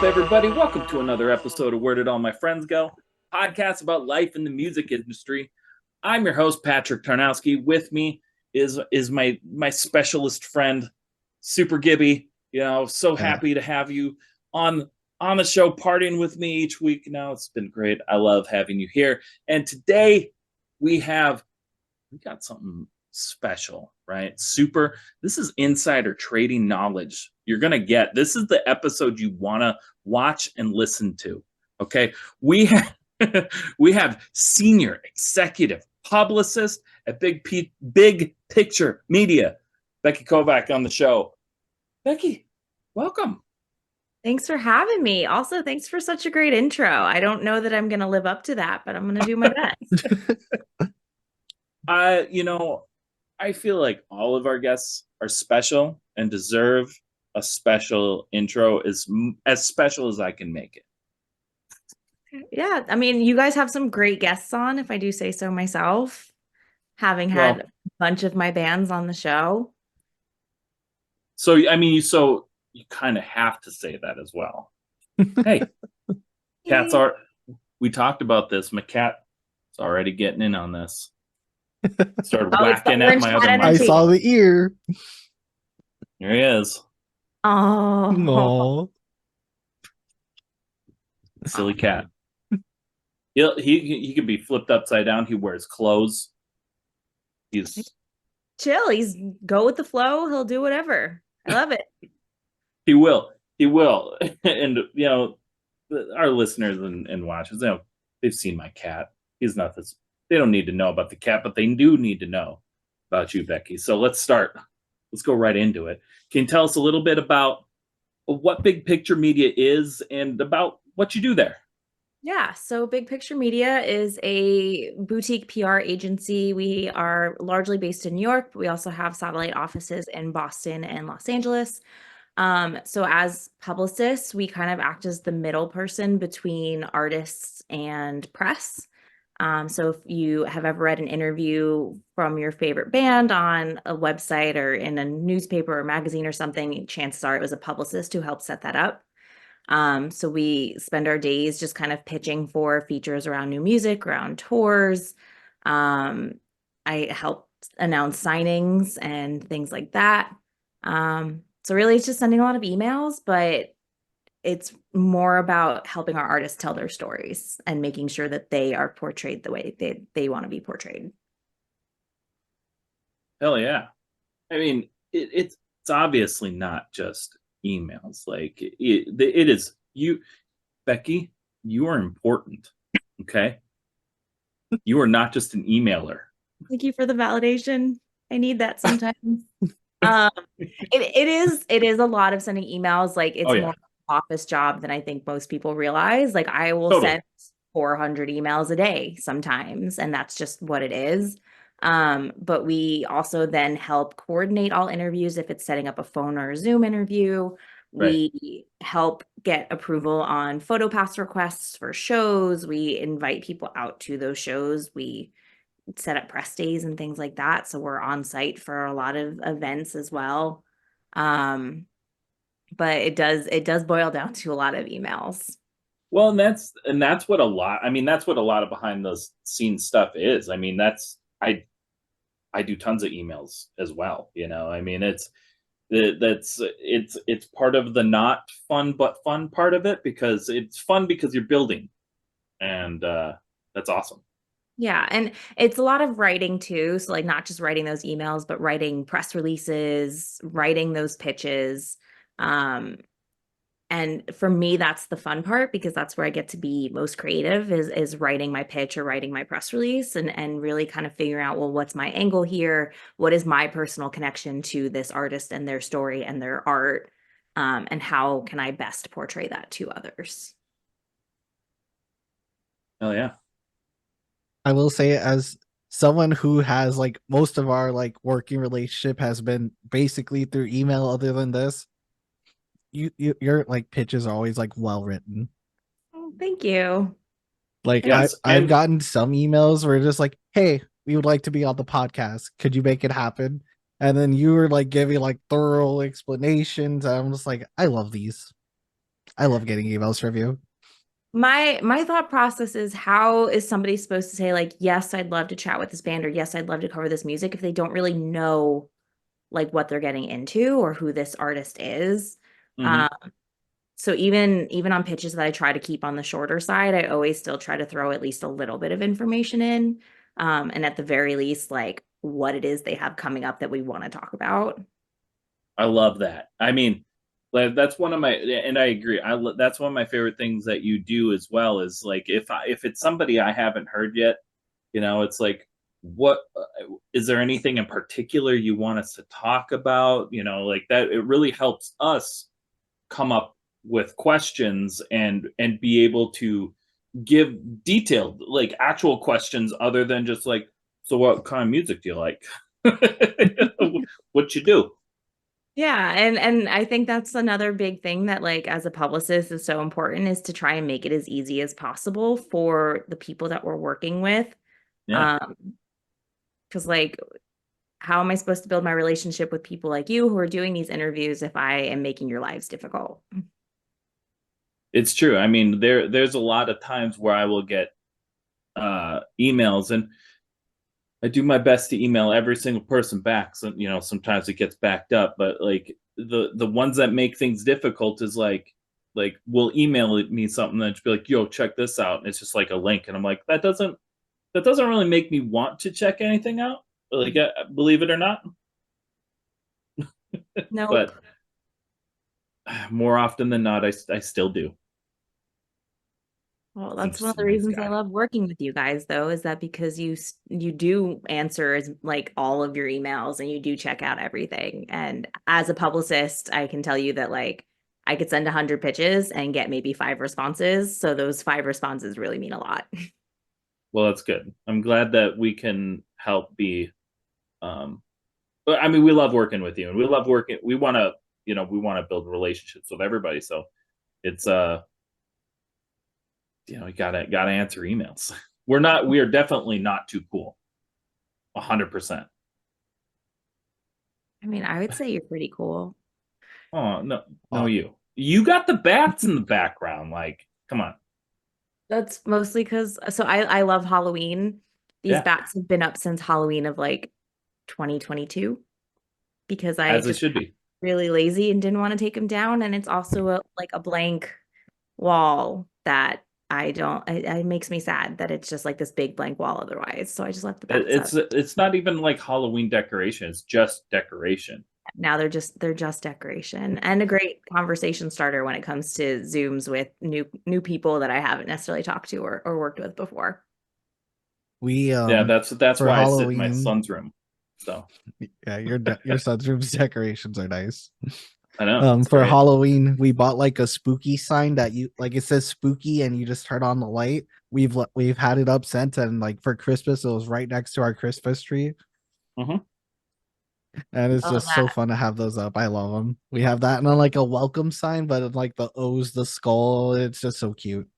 everybody? Welcome to another episode of Where Did All My Friends Go? Podcast about life in the music industry. I'm your host, Patrick Tarnowski. With me is my specialist friend, Super Gibby. So happy to have you on the show, partying with me each week. Now it's been great. I love having you here. And today we got something special, right? This is insider trading knowledge you're gonna get. This is the episode you want to watch and listen to. Okay, we have senior executive publicist at Big Picture Media, Becky Kovach, on the show. Becky, welcome. Thanks for having me. Also, thanks for such a great intro. I don't know that I'm going to live up to that, but I'm going to do my best. I feel like all of our guests are special and deserve a special intro, as special as I can make it. Yeah, I mean, you guys have some great guests on, if I do say so myself, having had a bunch of my bands on the show. So, I mean, you kind of have to say that as well. Hey, we talked about this. My cat is already getting in on this. Started whacking at my other mic. I saw the ear. There he is. Oh, silly cat. He could be flipped upside down. He wears clothes. He's chill. He's go with the flow. He'll do whatever. I love it. He will. And our listeners and watchers, they've seen my cat. He's not this. They don't need to know about the cat, but they do need to know about you, Becky. So let's start. Let's go right into it. Can you tell us a little bit about what Big Picture Media is and about what you do there? Yeah, so Big Picture Media is a boutique PR agency. We are largely based in New York, but we also have satellite offices in Boston and Los Angeles. So as publicists, we kind of act as the middle person between artists and press. So if you have ever read an interview from your favorite band on a website or in a newspaper or magazine or something, chances are it was a publicist who helped set that up. So we spend our days just kind of pitching for features around new music, around tours. I help announce signings and things like that. So really it's just sending a lot of emails, but it's more about helping our artists tell their stories and making sure that they are portrayed the way they want to be portrayed. Hell yeah. I mean, it's obviously not just emails. Like it is you, Becky, you are important. Okay. You are not just an emailer. Thank you for the validation. I need that sometimes. It is a lot of sending emails. Like it's more office job than I think most people realize. Like I will send 400 emails a day sometimes, and that's just what it is. But we also then help coordinate all interviews if it's setting up a phone or a Zoom interview. Right. We help get approval on photo pass requests for shows. We invite people out to those shows. We set up press days and things like that. So we're on site for a lot of events as well. But it does boil down to a lot of emails. Well, and that's what a lot of behind the scenes stuff is. I mean, I do tons of emails as well. I mean, it's part of the not fun but fun part of it, because it's fun because you're building, and that's awesome. Yeah, and it's a lot of writing too. So like not just writing those emails, but writing press releases, writing those pitches. And for me, that's the fun part, because that's where I get to be most creative is writing my pitch or writing my press release and really kind of figuring out, well, what's my angle here? What is my personal connection to this artist and their story and their art? And how can I best portray that to others? Oh, yeah. I will say, as someone who has like most of our like working relationship has been basically through email, other than this, your like pitches are always like well written. Oh, thank you. Like yes, I've gotten some emails where just like, hey, we would like to be on the podcast. Could you make it happen? And then you were like giving like thorough explanations. I'm just like, I love these. I love getting emails from you. My thought process is, how is somebody supposed to say like, yes, I'd love to chat with this band, or yes, I'd love to cover this music, if they don't really know like what they're getting into or who this artist is. Mhm. Um, so even on pitches that I try to keep on the shorter side, I always still try to throw at least a little bit of information in. And at the very least, like what it is they have coming up that we want to talk about. I love that. I mean, like, that's one of my, and I agree. That's one of my favorite things that you do as well, is like, if it's somebody I haven't heard yet, it's like, what is there anything in particular you want us to talk about? Like that, it really helps us come up with questions and be able to give detailed, like actual questions, other than just like, so what kind of music do you like? What you do? Yeah, and I think that's another big thing that like as a publicist is so important, is to try and make it as easy as possible for the people that we're working with. Yeah. Um, because like how am I supposed to build my relationship with people like you who are doing these interviews if I am making your lives difficult? It's true. I mean, there's a lot of times where I will get emails, and I do my best to email every single person back. So, sometimes it gets backed up, but like the ones that make things difficult is like will email me something and just be like, "Yo, check this out." And it's just like a link, and I'm like, that doesn't really make me want to check anything out. Like, believe it or not, Nope. but more often than not, I still do. Well, 'Cause I'm that's one of just a the nice reasons I guy. love working with you guys, though, is that because you do answer like all of your emails and you do check out everything. And as a publicist, I can tell you that like I could send 100 pitches and get maybe 5 responses. So those 5 responses really mean a lot. Well, that's good. I'm glad that we can help be. But I mean, we love working with you, and we love working. We want to build relationships with everybody. So it's you gotta answer emails. We are definitely not too cool. 100%. I mean, I would say you're pretty cool. Oh no, no, Oh, you got the bats in the background. Like, come on. That's mostly because I love Halloween. These Yeah, bats have been up since Halloween of like 2022 because I as it just should be. really lazy and didn't want to take them down. And it's also like a blank wall that I don't, it makes me sad that it's just like this big blank wall otherwise. So I just left the bats up. It's not even like Halloween decoration. It's just decoration. Now they're just decoration and a great conversation starter when it comes to Zooms with new people that I haven't necessarily talked to or worked with before. we Yeah, that's for why I sit in my Halloween. son's room. So Yeah, your son's room's decorations are nice. I know it's For great. Halloween, we bought like a spooky sign that you like. It says spooky, and you just turn on the light. We've had it up since, and like for Christmas, it was right next to our Christmas tree, Hmm. and it's Oh, just so fun to have those up. I love them. We have that and then like a welcome sign, but it's like the O's, the skull. It's just so cute.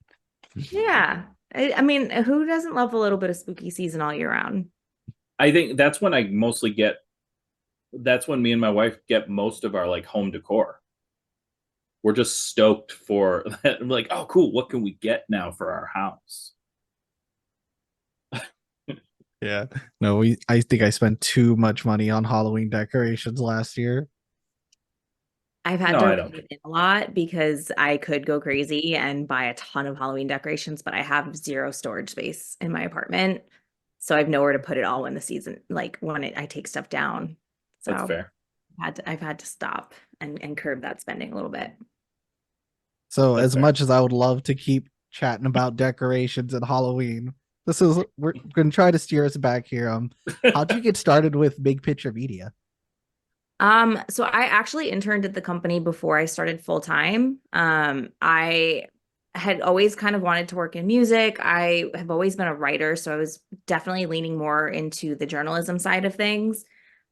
yeah. I mean, who doesn't love a little bit of spooky season all year round? I think that's when I mostly get. That's when me and my wife get most of our like home decor. We're just stoked for that. I'm like, oh, cool. What can we get now for our house? Yeah. No, I think I spent too much money on Halloween decorations last year. I've had No, to I rein don't. it in a lot because I could go crazy and buy a ton of Halloween decorations, but I have zero storage space in my apartment. So I have nowhere to put it all when the season, like when I take stuff down. That's So fair. I've had to stop and curb that spending a little bit. So That's as fair. much as I would love to keep chatting about decorations and Halloween, we're gonna try to steer us back here. How'd you get started with Big Picture Media? So I actually interned at the company before I started full time. I had always kind of wanted to work in music. I have always been a writer, so I was definitely leaning more into the journalism side of things.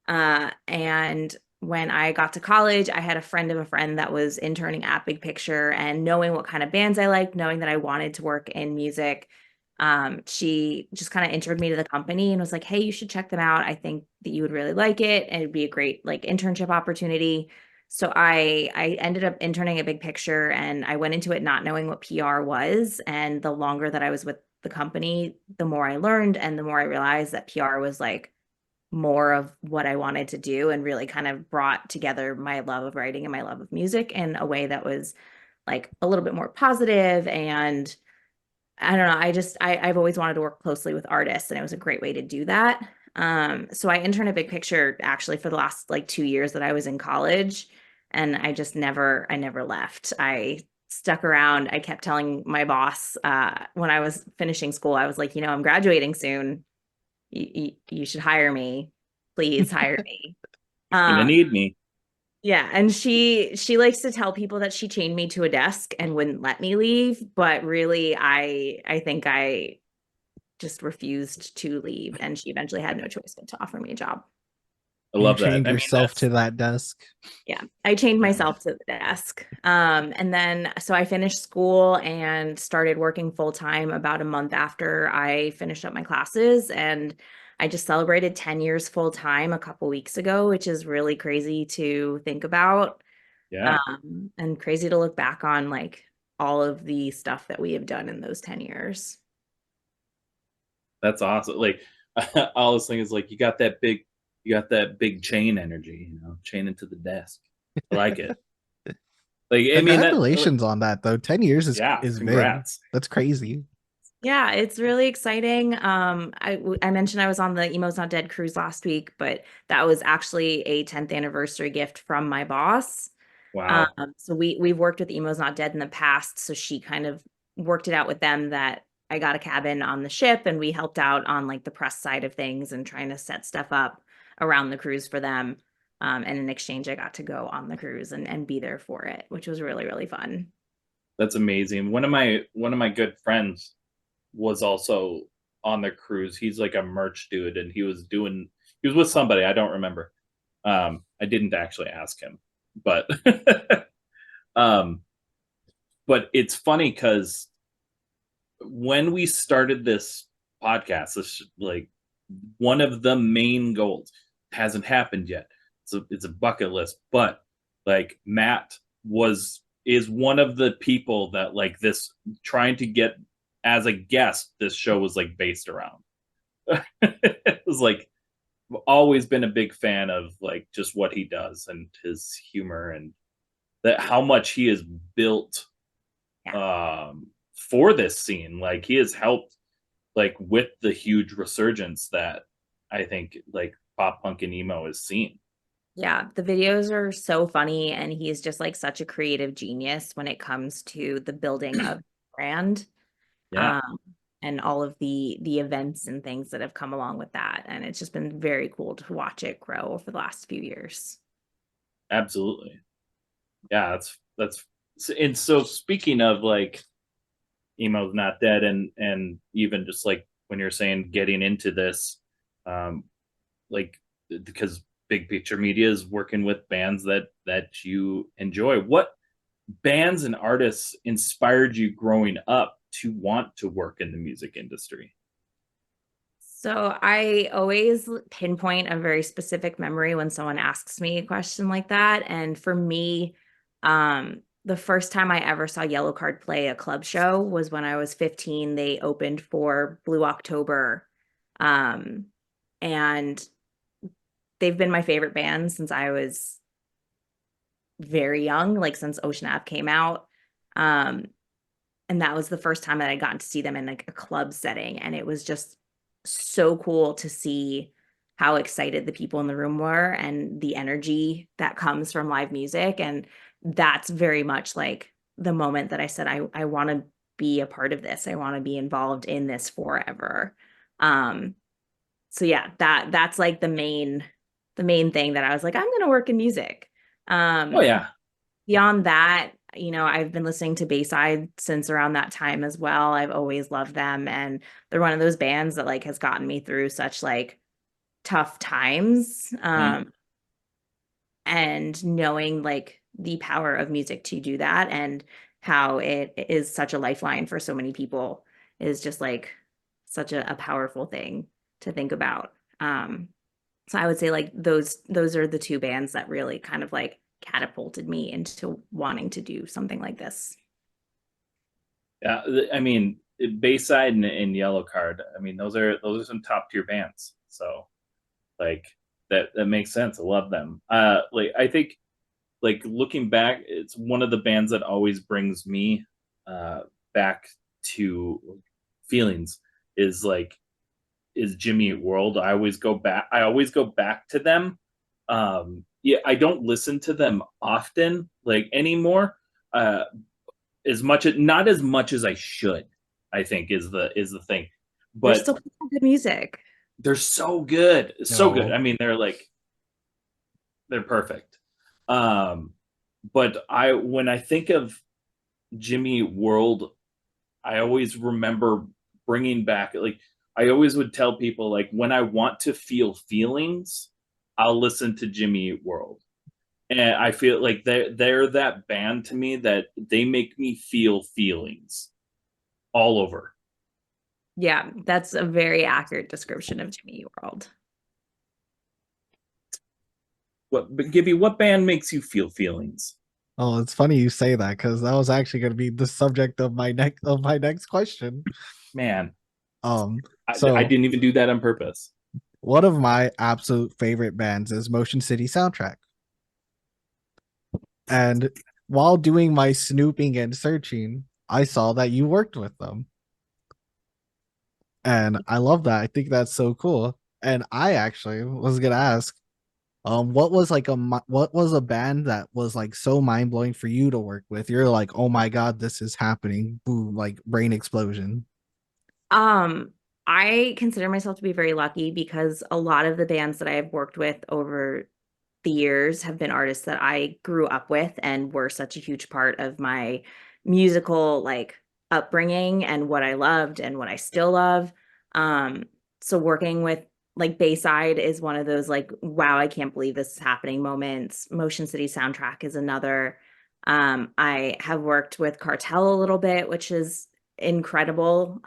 And when I got to college, I had a friend of a friend that was interning at Big Picture, and knowing what kind of bands I liked, knowing that I wanted to work in music, she just kind of introed me to the company and was like, "Hey, you should check them out. I think that you would really like it, and it'd be a great like internship opportunity." So I ended up interning at Big Picture, and I went into it not knowing what PR was. And the longer that I was with the company, the more I learned and the more I realized that PR was like more of what I wanted to do, and really kind of brought together my love of writing and my love of music in a way that was like a little bit more positive. And I don't know, I've always wanted to work closely with artists, and it was a great way to do that. So I interned at Big Picture actually for the last like 2 years that I was in college, and I never left. I stuck around. I kept telling my boss when I was finishing school, I was like, I'm graduating soon. You should hire me. Please hire me. Gonna Um, need me. yeah, and she likes to tell people that she chained me to a desk and wouldn't let me leave, but really I think I just refused to leave, and she eventually had no choice but to offer me a job. I You love that. chained I mean, yourself to that's that desk. Yeah, I chained myself to the desk. And then so I finished school and started working full time about a month after I finished up my classes. And I just celebrated 10 years full time a couple weeks ago, which is really crazy to think about. yeah, And crazy to look back on like all of the stuff that we have done in those 10 years. that's awesome. Like all this thing is like you got that big chain energy, chain into the desk. I like it. Like I mean that Congratulations on that though. 10 years yeah, is big. congrats. That's crazy. Yeah, it's really exciting. I mentioned I was on the Emo's Not Dead cruise last week, but that was actually a 10th anniversary gift from my boss. Wow. So we've worked with Emo's Not Dead in the past, so she kind of worked it out with them that I got a cabin on the ship, and we helped out on like the press side of things and trying to set stuff up around the cruise for them. And in exchange, I got to go on the cruise and be there for it, which was really, really fun. That's amazing. One of my good friends was also on the cruise. He's like a merch dude, and he was with somebody, I don't remember. I didn't actually ask him, but um but it's funny because when we started this podcast, this like one of the main goals hasn't happened yet. It's a bucket list, but like Matt was is one of the people that like this trying to get as a guest this show was like based around. It was like always been a big fan of like just what he does and his humor and that how much he has built Yeah. for this scene. Like he has helped like with the huge resurgence that I think like pop punk and emo is seen. Yeah, the videos are so funny, and he's just like such a creative genius when it comes to the building of brand, Yeah, um, and all of the events and things that have come along with that. And it's just been very cool to watch it grow for the last few years. absolutely. Yeah, that's and so speaking of like emo's not dead and even just like when you're saying getting into this um like because big picture media is working with bands that you enjoy. What bands and artists inspired you growing up to want to work in the music industry? So I always pinpoint a very specific memory when someone asks me a question like that. And for me, the first time I ever saw Yellow Card play a club show was when I was 15. They opened for Blue October. Um, and they've been my favorite band since I was very young, like since Ocean Ave came out. Um, and that was the first time that I'd gotten to see them in like a club setting. And it was just so cool to see how excited the people in the room were and the energy that comes from live music. And that's very much like the moment that I said, I want to be a part of this. I want to be involved in this forever. Um, so yeah, that's like the main thing that I was like, I'm gonna work in music. Oh Um, yeah. Beyond that, I've been listening to Bayside since around that time as well. I've always loved them, and they're one of those bands that like has gotten me through such like tough times. Mhm. And knowing like the power of music to do that, and how it is such a lifeline for so many people, is just like such a powerful thing to think about. So I would say like those are the two bands that really kind of like catapulted me into wanting to do something like this. Yeah, I mean, Bayside and Yellow Card. I mean, those are some top tier bands. So, like that makes sense. I love them. Like I think, like looking back, it's one of the bands that always brings me back to feelings. Is Jimmy Eat World. I always go back to them. Yeah, I don't listen to them often, like anymore. Not as much as I should, I think is the thing. They're But still good music. they're so good. So good. No. I mean, they're perfect. But when I think of Jimmy Eat World, I always remember bringing back, like I always would tell people, like when I want to feel feelings, I'll listen to Jimmy Eat World. And I feel like they're that band to me that they make me feel feelings all over. Yeah, that's a very accurate description of Jimmy Eat World. But Gibby, what band makes you feel feelings? Oh, it's funny you say that because that was actually going to be the subject of my next question. Man, I So didn't even do that on purpose. one of my absolute favorite bands is Motion City Soundtrack. And while doing my snooping and searching, I saw that you worked with them. And I love that. I think that's so cool. And I actually was gonna ask, what was what was a band that was like so mind blowing for you to work with? You're like, oh my god, this is happening! Boom, like brain explosion. I consider myself to be very lucky because a lot of the bands that I have worked with over the years have been artists that I grew up with and were such a huge part of my musical like upbringing and what I loved and what I still love. Um, so working with like Bayside is one of those like, wow, I can't believe this is happening moments. Motion City Soundtrack is another. I have worked with Cartel a little bit, which is incredible.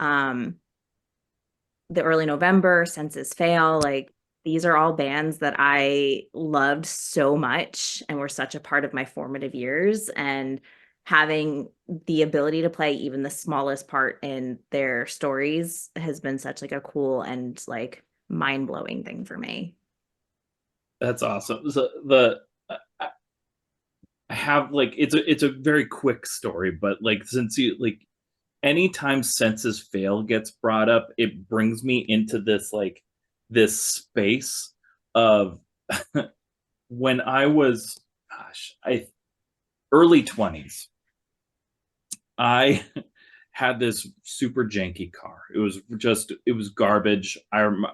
The Early November, Senses Fail, like these are all bands that I loved so much and were such a part of my formative years. And having the ability to play even the smallest part in their stories has been such like a cool and like mind-blowing thing for me. That's awesome. So I have like it's a very quick story, but like since you like anytime Senses Fail gets brought up, it brings me into this space of when I was, I early 20s. I had this super janky car. It was garbage.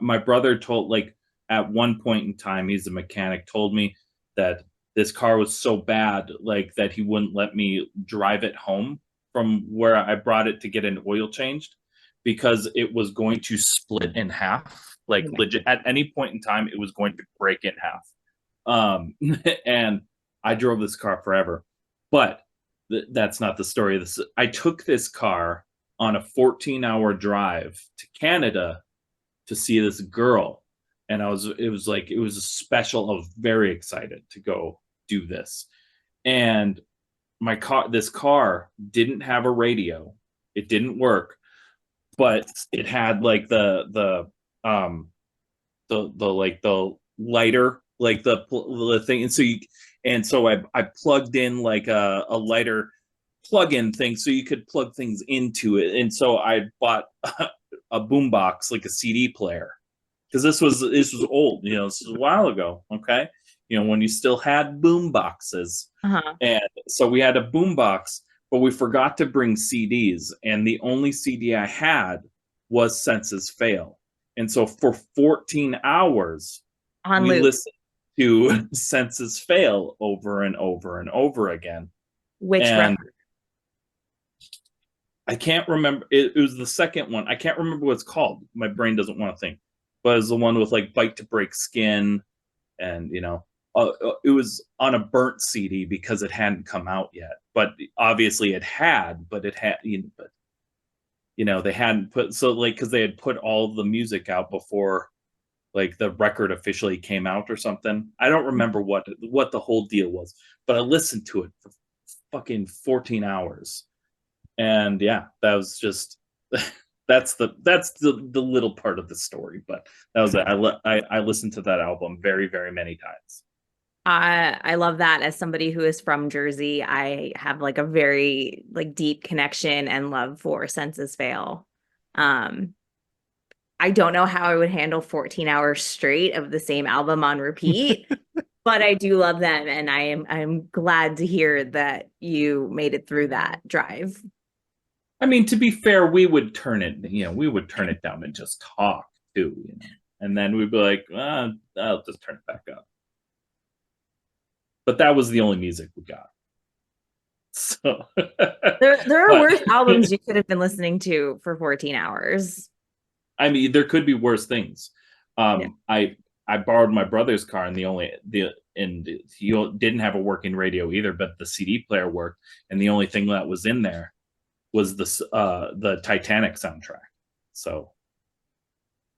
My brother told, like, at one point in time, he's a mechanic, told me that this car was so bad, like, that he wouldn't let me drive it home from where I brought it to get an oil changed because it was going to split in half. Like, legit, at any point in time, it was going to break in half. And I drove this car forever. But that's not the story. I took this car on a 14-hour drive to Canada to see this girl, and it was a special. I was very excited to go do this, and this car didn't have a radio. It didn't work, but it had like the lighter, like the thing, and so I plugged in like a lighter plug-in thing so you could plug things into it, and so I bought a boombox, like a CD player, because this was old, this was a while ago, okay, when you still had boom boxes. Uh-huh. And so we had a boom box, but we forgot to bring CDs, and the only CD I had was Senses Fail. And so for 14 hours, On we loop. listened to Senses Fail over and over and over again. Which and record? I can't remember. It was the second one. I can't remember what it's called. My brain doesn't want to think. But it was the one with like Bite to Break Skin, and it was on a burnt CD because it hadn't come out yet. But obviously it had. But it had. They hadn't put, so like, because they had put all the music out before like the record officially came out or something. I don't remember what the whole deal was, but I listened to it for fucking 14 hours. And yeah, that was just that's the little part of the story, but that was it. I listened to that album very, very many times. I love that. As somebody who is from Jersey, I have like a very like deep connection and love for Senses Fail. Um, I don't know how I would handle 14 hours straight of the same album on repeat, but I do love them, and I'm glad to hear that you made it through that drive. I mean, to be fair, we would turn it down and just talk too, and then we'd be like, I'll just turn it back up. But that was the only music we got. So there are worse albums you could have been listening to for 14 hours. I mean, there could be worse things. Yeah. I borrowed my brother's car, and he didn't have a working radio either, but the CD player worked, and the only thing that was in there was the Titanic soundtrack. So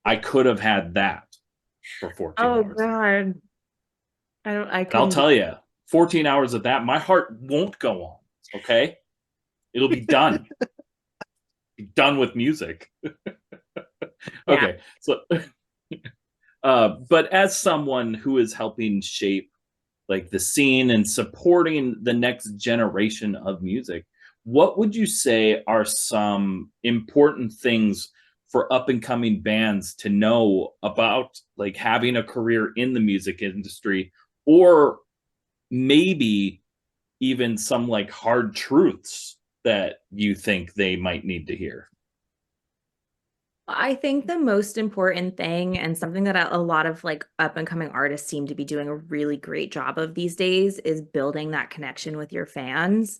I could have had that for 14 Oh hours. God. I'll tell you, 14 hours of that, my heart won't go on. Okay, it'll be done. Be done with music. Okay, so but as someone who is helping shape like the scene and supporting the next generation of music, what would you say are some important things for up and coming bands to know about, like having a career in the music industry, or maybe even some like hard truths that you think they might need to hear? I think the most important thing, and something that a lot of like up and coming artists seem to be doing a really great job of these days, is building that connection with your fans.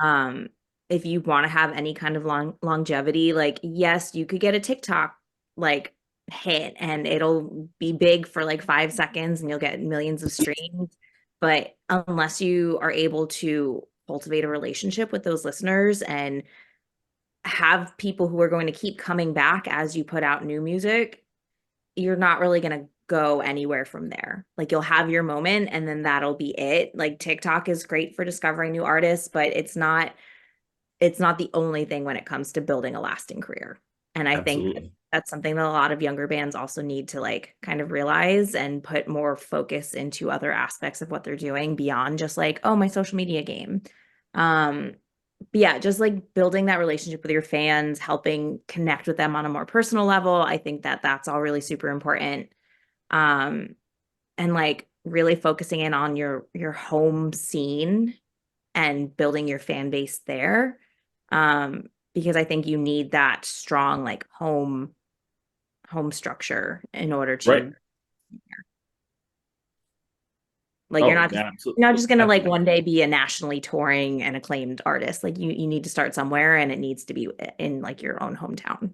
Um, if you want to have any kind of longevity, like yes, you could get a TikTok like hit and it'll be big for like 5 seconds and you'll get millions of streams. But unless you are able to cultivate a relationship with those listeners and have people who are going to keep coming back as you put out new music, you're not really going to go anywhere from there. Like you'll have your moment and then that'll be it. Like TikTok is great for discovering new artists, but it's not the only thing when it comes to building a lasting career. And I think Absolutely. that's something that a lot of younger bands also need to like kind of realize and put more focus into other aspects of what they're doing beyond just like, oh, my social media game. But yeah, just like building that relationship with your fans, helping connect with them on a more personal level. I think that that's all really super important. Um, and like really focusing in on your home scene and building your fan base there. Because I think you need that strong like home structure in order Right. to like you're not just gonna like one day be a nationally touring and acclaimed artist. Like you need to start somewhere, and it needs to be in like your own hometown.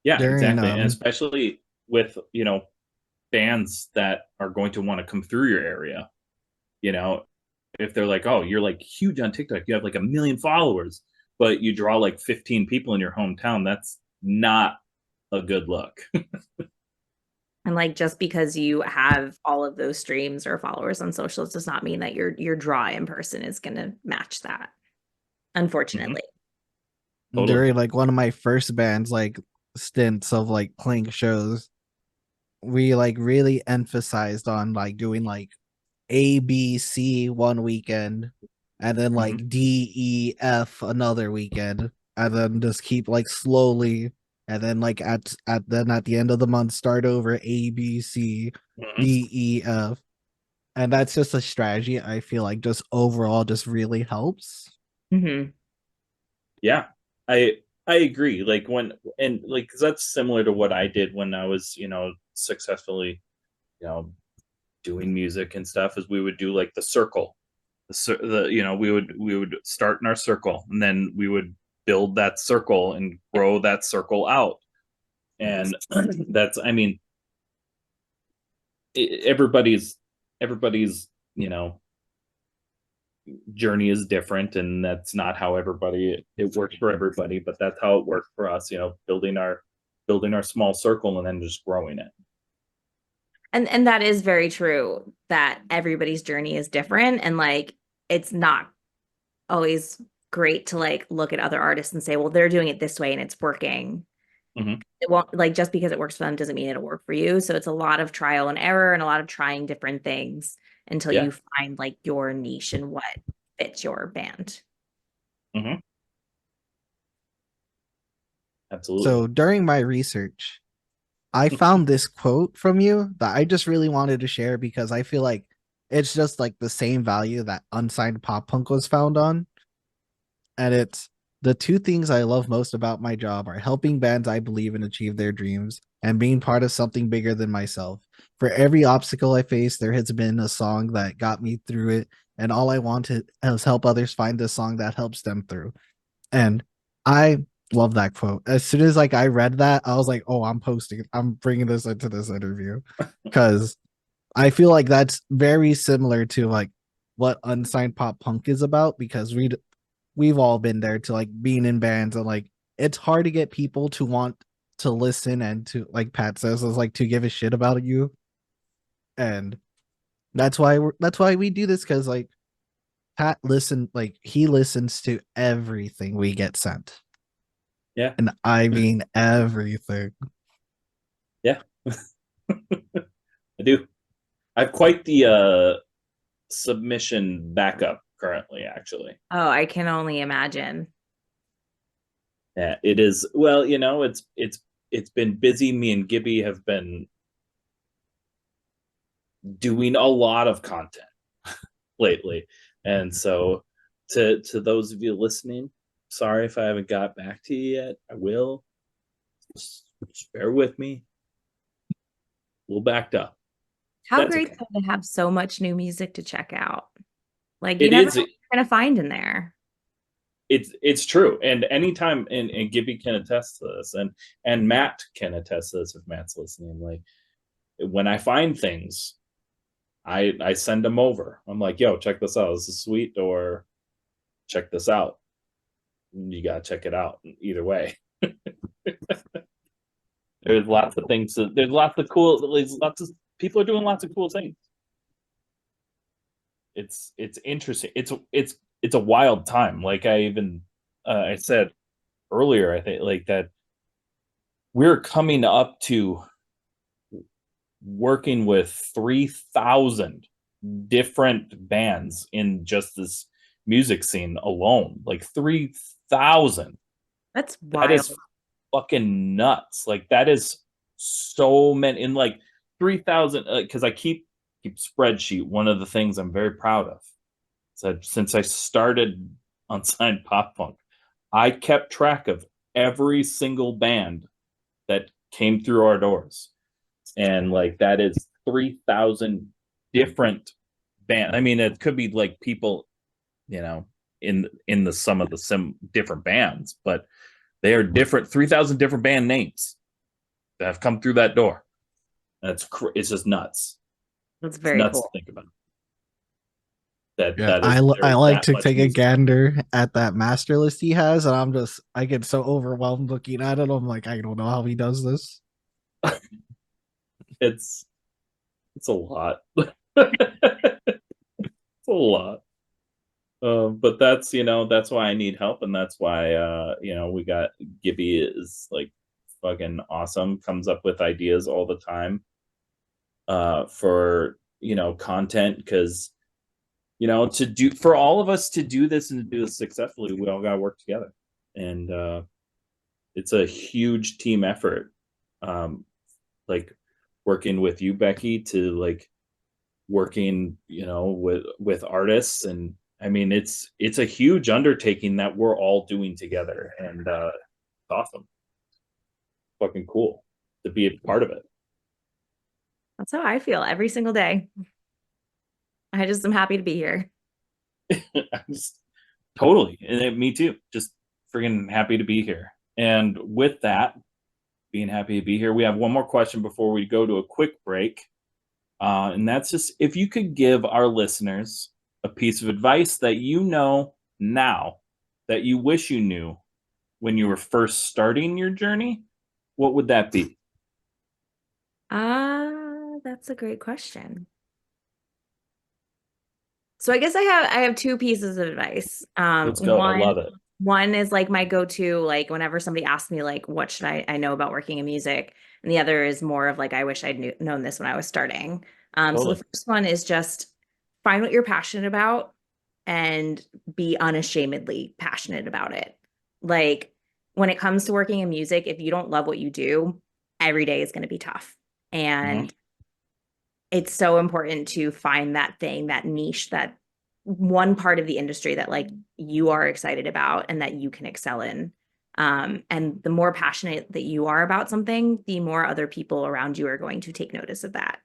Yeah, During exactly. And especially with, bands that are going to want to come through your area, if they're like, oh, you're like huge on TikTok, you have like 1 million followers, but you draw like 15 people in your hometown, that's not a good look. And like just because you have all of those streams or followers on socials does not mean that your draw in person is gonna match that, unfortunately. Totally. during like one of my first bands like stints of like playing shows, we like really emphasized on like doing like ABC one weekend and then like DEF another weekend, and then just keep like slowly, and then like at the end of the month start over ABC DEF. And that's just a strategy I feel like just overall just really helps. Mm-hmm. Yeah, I agree. Like because that's similar to what I did when I was, successfully, doing music and stuff. Is we would do like the circle, we would start in our circle, and then we would build that circle and grow that circle out. And that's, I mean, everybody's journey is different, and that's not how it works for everybody, but that's how it worked for us, building our small circle and then just growing it. And that is very true that everybody's journey is different, and like it's not always great to like look at other artists and say, well, they're doing it this way and it's working. Mhm. It won't, like, just because it works for them doesn't mean it'll work for you. So it's a lot of trial and error and a lot of trying different things until Yeah. you find like your niche and what fits your band. Mhm. Absolutely. So during my research, I found this quote from you that I just really wanted to share because I feel like it's just like the same value that Unsigned Pop Punk was found on. And it's the two things I love most about my job are helping bands I believe in achieve their dreams and being part of something bigger than myself. For every obstacle I face, there has been a song that got me through it. And all I wanted is help others find the song that helps them through. And I love that quote. As soon as like I read that, I was like, "Oh, I'm posting. I'm bringing this into this interview," because I feel like that's very similar to like what unsigned pop punk is about. Because we've all been there to like being in bands and like it's hard to get people to want to listen and to like Pat says is like to give a shit about you, and that's why we do this because like he listens to everything we get sent. Yeah. And I mean everything. Yeah. I do. I have quite the submission backup currently, actually. Oh, I can only imagine. Yeah, it is. Well, it's been busy. Me and Gibby have been doing a lot of content lately. And so to those of you listening, sorry if I haven't got back to you yet. I will. Just bear with me. A little backed up. How That's great okay. though to have so much new music to check out. Like you It never is. know what you're gonna find in there. It's true. And anytime, and Gibby can attest to this, and Matt can attest to this if Matt's listening. Like when I find things, I send them over. I'm like, yo, check this out. This is sweet, or check this out. You gotta check it out. Either way. There's lots of things. There's lots of cool. There's lots of people are doing lots of cool things. It's interesting. It's a wild time. Like I said earlier, I think like that we're coming up to working with 3,000 different bands in just this music scene alone. Like 3,000. That's That wild. is fucking nuts. Like that is so many in like 3,000 because I keep spreadsheet. One of the things I'm very proud of. So since I started Unsigned Pop Punk, I kept track of every single band that came through our doors. And like that is 3,000 different band. I mean, it could be like people, in the sum of the different bands, but they are different 3,000 different band names that have come through that door. And it's just nuts. That's It's very nuts to cool. think about. That Yeah, that is I there's like that to much take a music. gander at that master list he has, and I get so overwhelmed looking at it. I'm like, I don't know how he does this. It's a lot. It's a lot. But that's why I need help, and that's why we got Gibby is like fucking awesome, comes up with ideas all the time for content, because to do for all of us to do this and to do this successfully, we all got to work together, and it's a huge team effort. Like working with you, Becky, to like working with artists, and I mean it's a huge undertaking that we're all doing together, and it's awesome, fucking cool to be a part of it. That's how I feel every single day. I just am happy to be here. I'm just totally, and me too, just freaking happy to be here. And with that, being happy to be here, we have one more question before we go to a quick break. And that's just if you could give our listeners a piece of advice that now that you wish you knew when you were first starting your journey, what would that be? That's a great question. So I guess I have two pieces of advice. Let's go. I love it. One is like my go-to, like whenever somebody asks me like what should I know about working in music, and the other is more of like I wish I'd known this when I was starting. So Totally. the first one is just find what you're passionate about and be unashamedly passionate about it. Like when it comes to working in music, if you don't love what you do, every day is going to be tough. And it's so important to find that thing, that niche, that one part of the industry that like you are excited about and that you can excel in. And the more passionate that you are about something, the more other people around you are going to take notice of that.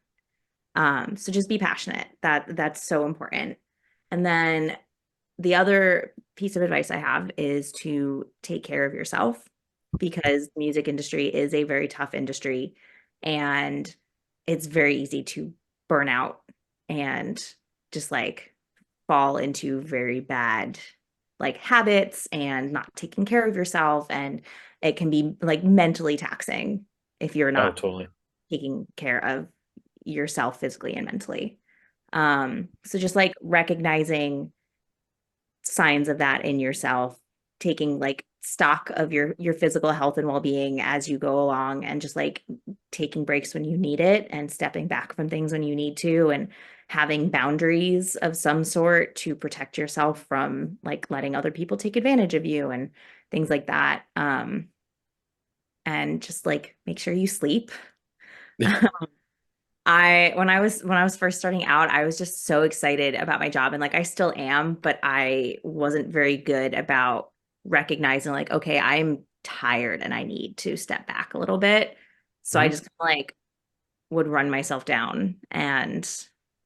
So just be passionate. That's so important. And then the other piece of advice I have is to take care of yourself, because the music industry is a very tough industry and it's very easy to burn out and just like fall into very bad like habits and not taking care of yourself. And it can be like mentally taxing if you're Oh, not totally. taking care of yourself physically and mentally. So just like recognizing signs of that in yourself, taking like stock of your physical health and well-being as you go along, and just like taking breaks when you need it and stepping back from things when you need to, and having boundaries of some sort to protect yourself from like letting other people take advantage of you and things like that. And just like make sure you sleep. When I was first starting out, I was just so excited about my job, and like I still am, but I wasn't very good about recognizing like, okay, I'm tired and I need to step back a little bit. So I Mhm. just like would run myself down and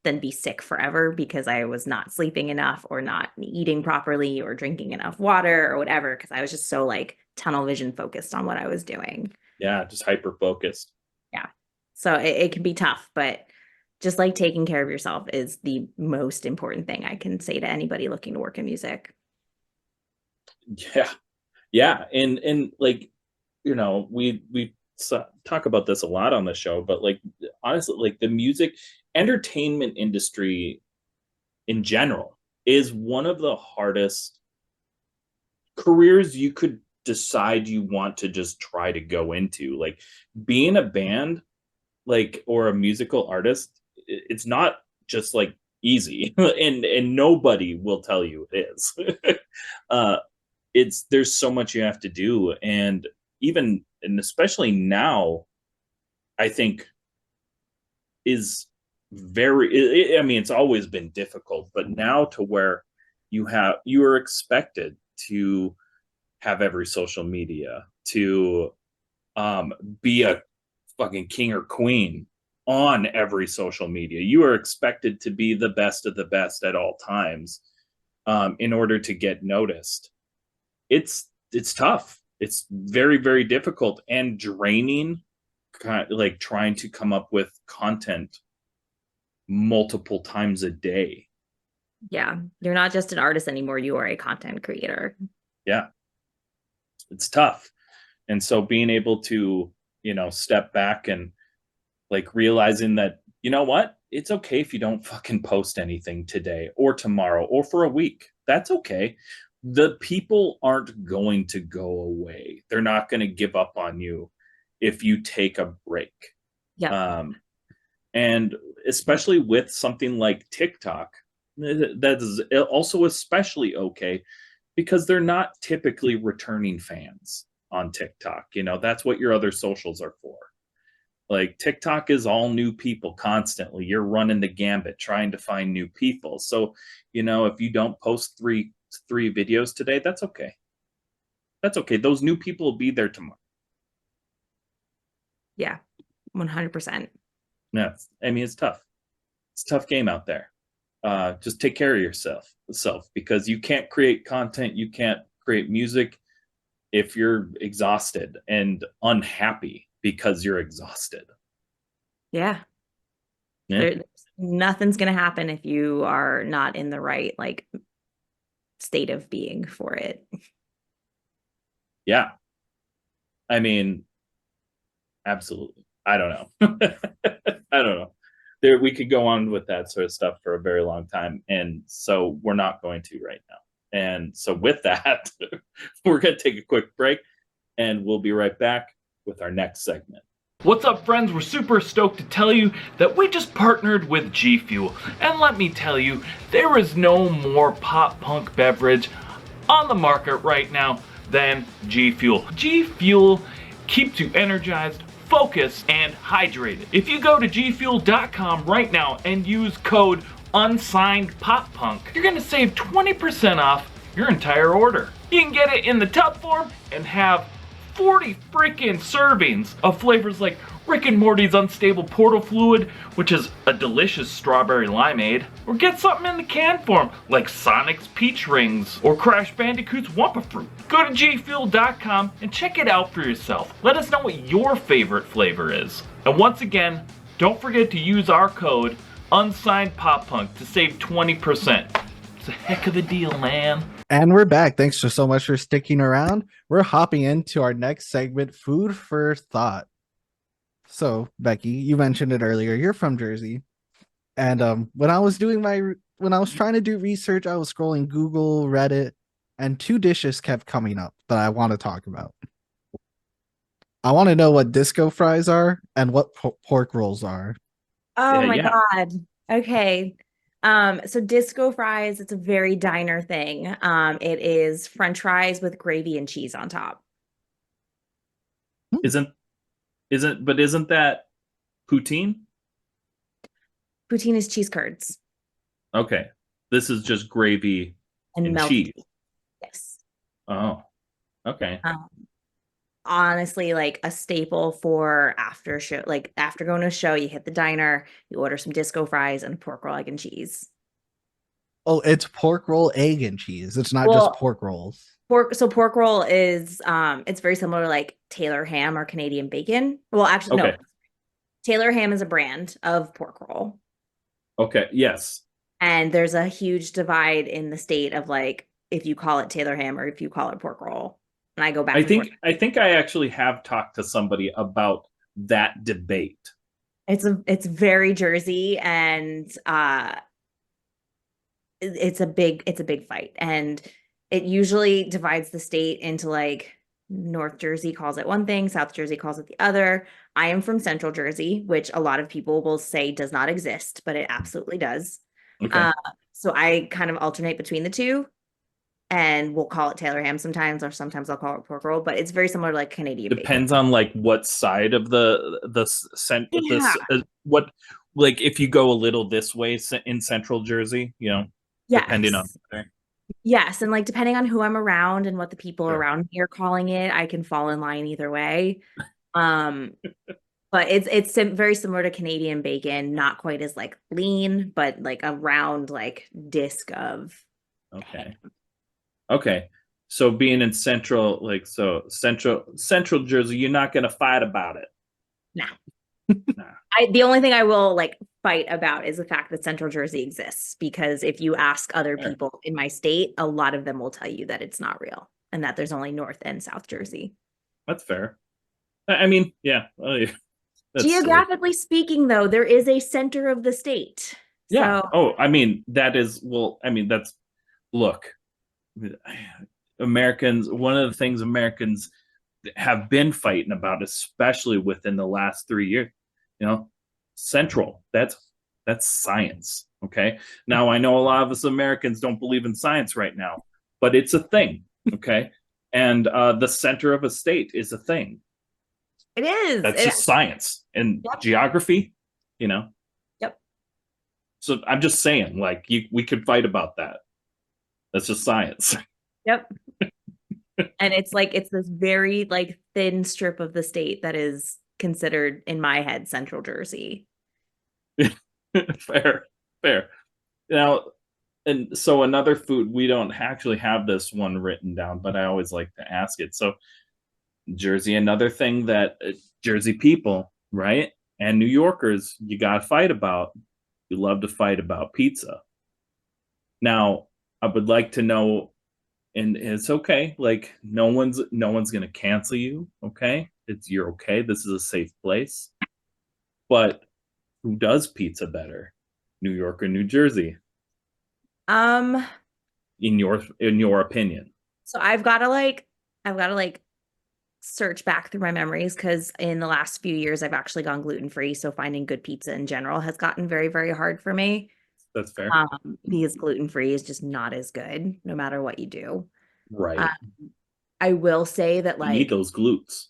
then be sick forever because I was not sleeping enough or not eating properly or drinking enough water or whatever, because I was just so like tunnel vision focused on what I was doing. Yeah, just hyper focused. Yeah. So it can be tough, but just like taking care of yourself is the most important thing I can say to anybody looking to work in music. Yeah. Yeah. And like, we talk about this a lot on the show, but like honestly, like the music entertainment industry in general is one of the hardest careers you could decide you want to just try to go into. Like being a band, like, or a musical artist, it's not just like easy, and nobody will tell you it is. uh it's There's so much you have to do, and even and especially now, I think is I mean, it's always been difficult, but now to where you are expected to have every social media, to um be a fucking king or queen on every social media. You are expected to be the best of the best at all times, in order to get noticed. It's tough. It's very, very difficult and draining, like trying to come up with content multiple times a day. Yeah. You're not just an artist anymore. You are a content creator. Yeah, it's tough. And so being able to, step back and like realizing that, you know what? It's okay if you don't fucking post anything today or tomorrow or for a week. That's okay. The people aren't going to go away. They're not going to give up on you if you take a break. Yep. And especially with something like TikTok, that is also especially okay because they're not typically returning fans on TikTok. That's what your other socials are for. Like TikTok is all new people constantly. You're running the gambit trying to find new people. So, if you don't post three videos today, that's okay. That's okay. Those new people will be there tomorrow. Yeah. 100%. Yeah. I mean, it's tough. It's a tough game out there. Just take care of yourself, because you can't create content, you can't create music if you're exhausted and unhappy because you're exhausted. Yeah. Yeah. Nothing's going to happen if you are not in the right like state of being for it. Yeah. I mean, absolutely. I don't know. I don't know. there we could go on with that sort of stuff for a very long time, and so we're not going to right now. And so with that, we're going to take a quick break, and we'll be right back with our next segment. What's up, friends? We're super stoked to tell you that we just partnered with GFUEL, and let me tell you, there is no more pop punk beverage on the market right now than GFUEL. GFUEL keeps you energized, focused, and hydrated. If you go to gfuel.com right now and use code Unsigned Pop Punk, you're gonna save 20% off your entire order. You can get it in the tub form and have 40 freaking servings of flavors like Rick and Morty's Unstable Portal Fluid, which is a delicious strawberry limeade, or get something in the can form like Sonic's Peach Rings or Crash Bandicoot's Wumpa Fruit. Go to gfuel.com and check it out for yourself. Let us know what your favorite flavor is. And once again, don't forget to use our code Unsigned Pop Punk to save 20%. It's a heck of a deal, man. And we're back. Thanks so much for sticking around. We're hopping into our next segment, Food for Thought. So, Becky, you mentioned it earlier. You're from Jersey. And when I was trying to do research, I was scrolling Google, Reddit, and two dishes kept coming up that I want to talk about. I want to know what disco fries are and what pork rolls are. Oh my God. Okay. So disco fries, it's a very diner thing. It is French fries with gravy and cheese on top. Isn't that poutine? Poutine is cheese curds. Okay. This is just gravy and cheese. Yes. Oh, okay. Honestly, like a staple for after show, like after going to a show, you hit the diner, you order some disco fries and a pork roll, egg and cheese. Oh, it's pork roll, egg and cheese. It's not just pork rolls. Pork roll is it's very similar to like Taylor ham or Canadian bacon. Well, actually, no. Taylor ham is a brand of pork roll. Okay, yes. And there's a huge divide in the state of like if you call it Taylor ham or if you call it pork roll. And I go back. I think I actually have talked to somebody about that debate. It's very Jersey, and it's a big fight, and it usually divides the state into like North Jersey calls it one thing, South Jersey calls it the other. I am from Central Jersey, which a lot of people will say does not exist, but it absolutely does. Okay. So I kind of alternate between the two. And we'll call it Taylor ham sometimes, or sometimes I'll call it pork roll, but it's very similar to like Canadian Depends on like what side of what, like if you go a little this way in Central Jersey, you know, depending on. Yes, and like depending on who I'm around and what the people around me are calling it, I can fall in line either way. But it's very similar to Canadian bacon, not quite as like lean, but like a round like disc of. Okay. So being in central Jersey, you're not gonna fight about it. Nah. The only thing I will like fight about is the fact that Central Jersey exists, because if you ask other people in my state, a lot of them will tell you that it's not real and that there's only North and South Jersey. That's fair. I mean, yeah. Geographically speaking, though, there is a center of the state. Yeah. So, oh, I mean, that's look. Americans, one of the things Americans have been fighting about, especially within the last 3 years, you know, Central, that's science. Okay. Now I know a lot of us Americans don't believe in science right now, but it's a thing. Okay. And the center of a state is a thing. It is. That's just science and geography, you know. Yep. So I'm just saying, like, we could fight about that. That's just science. Yep. And it's this very like thin strip of the state that is considered, in my head, Central Jersey. Fair. Now, and so another food, we don't actually have this one written down, but I always like to ask it. So Jersey, another thing that Jersey people, right, and New Yorkers, you got to fight about. You love to fight about pizza. Now, I would like to know, and it's okay. Like no one's gonna cancel you. Okay, you're okay. This is a safe place. But Who does pizza better, New York or New Jersey? Um, In your opinion? so I've got to like search back through my memories because in the last few years I've actually gone gluten-free. So finding good pizza in general has gotten very, very hard for me. That's fair. Because gluten-free is just not as good no matter what you do. Right. I will say that You need those glutes.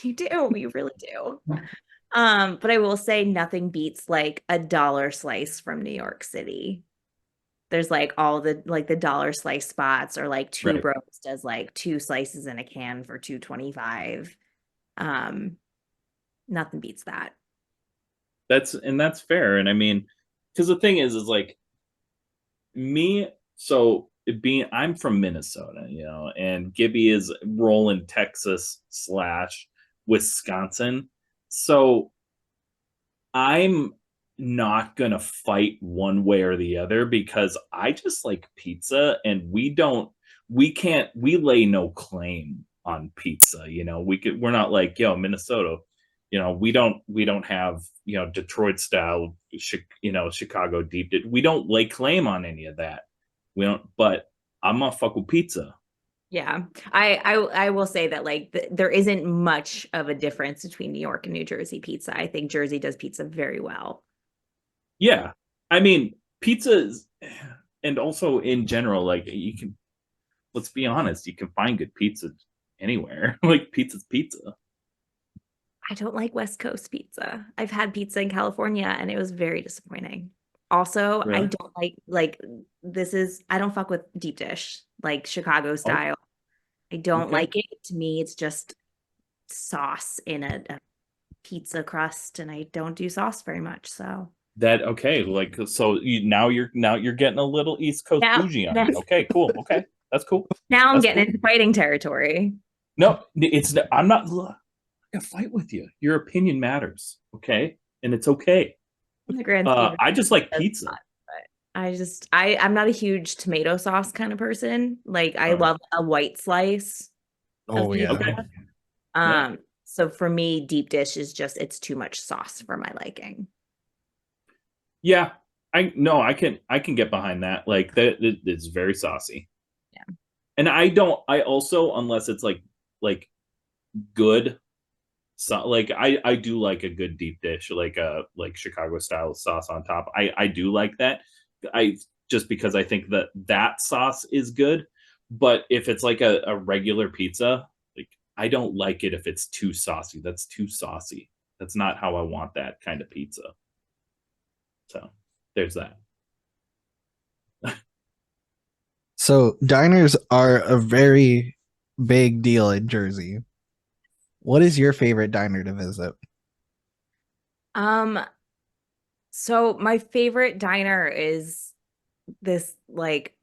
you do, you really do. But I will say nothing beats like a dollar slice from New York City. There's like all the dollar slice spots, or like Two Right. Bros does like 2 slices in a can for $2.25. Nothing beats that. That's fair. And I mean, because the thing is like me, so I'm from Minnesota, and Gibby is rolling Texas / Wisconsin. So I'm not gonna fight one way or the other because I just like pizza, and we lay no claim on pizza. We're not like, Minnesota, we don't have, Detroit style, Chicago deep dish. We don't lay claim on any of that. We don't, but I'm gonna fuck with pizza. Yeah. I will say that like there isn't much of a difference between New York and New Jersey pizza. I think Jersey does pizza very well. Yeah. I mean, pizza is, and also in general, like let's be honest, you can find good pizza anywhere. Like pizza's pizza. I don't like West Coast pizza. I've had pizza in California and it was very disappointing. Also, I Really? don't I don't fuck with deep dish, like Chicago Oh, style. I don't okay. like it. To me, it's just sauce in a pizza crust, and I don't do sauce very much. So Okay. Like, so now you're getting a little East Coast now, bougie on now, me. Okay, cool. Okay. That's cool. now I'm That's getting cool. into fighting territory. No, I'm not gonna fight with you. Your opinion matters. Okay. And it's okay. In the grand scheme of I just like things, pizza. I'm not a huge tomato sauce kind of person. Like I All right. love a white slice of Oh pizza. yeah. Okay. Yeah. So for me, deep dish is just it's too much sauce for my liking. Yeah. I can get behind that. Like it's very saucy. Yeah. And I also, unless it's like good, so like I do like a good deep dish, like Chicago style sauce on top. I do like that. I Just because I think that sauce is good. But if it's like a regular pizza, like I don't like it if it's too saucy. That's too saucy. That's not how I want that kind of pizza. So there's that. So diners are a very big deal in Jersey. What is your favorite diner to visit? Um, so my favorite diner is this like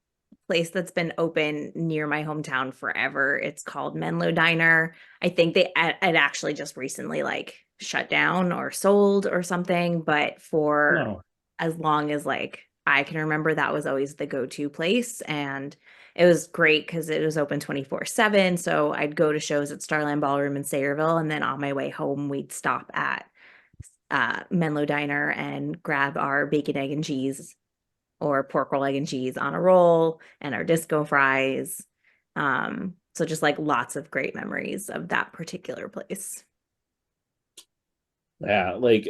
place that's been open near my hometown forever. It's called Menlo Diner. I think it actually just recently like shut down or sold or something, but for No. as long as like I can remember, that was always the go-to place. And it was great because it was open 24/7. So I'd go to shows at Starland Ballroom in Sayreville, and then on my way home, we'd stop at Menlo Diner and grab our bacon, egg, and cheese or pork roll, egg, and cheese on a roll and our disco fries. So just like lots of great memories of that particular place. Yeah, like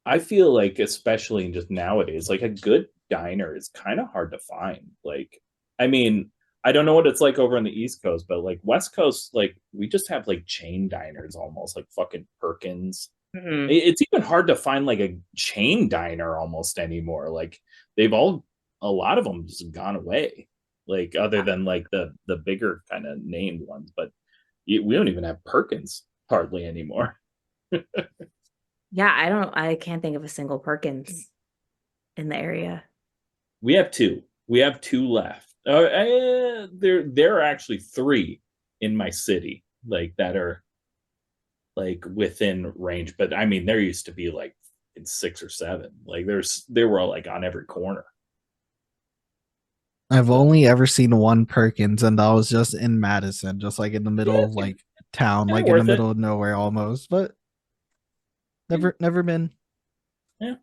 I feel like, especially in just nowadays, like a good diner is kind of hard to find. Like, I mean, I don't know what it's like over on the East Coast, but like West Coast, like we just have like chain diners almost, like fucking Perkins. Mhm. It's even hard to find like a chain diner almost anymore. Like a lot of them just gone away. Like other than like the bigger kind of named ones, but we don't even have Perkins hardly anymore. Yeah, I can't think of a single Perkins in the area. We have two. We have two left. There are actually three in my city, like that are like within range. But I mean, there used to be like in 6 or 7. Like they were all like on every corner. I've only ever seen one Perkins, and that was just in Madison, just like in the middle Yeah, of like town, they're like in the worth it. middle of nowhere almost. But Never been. Yeah,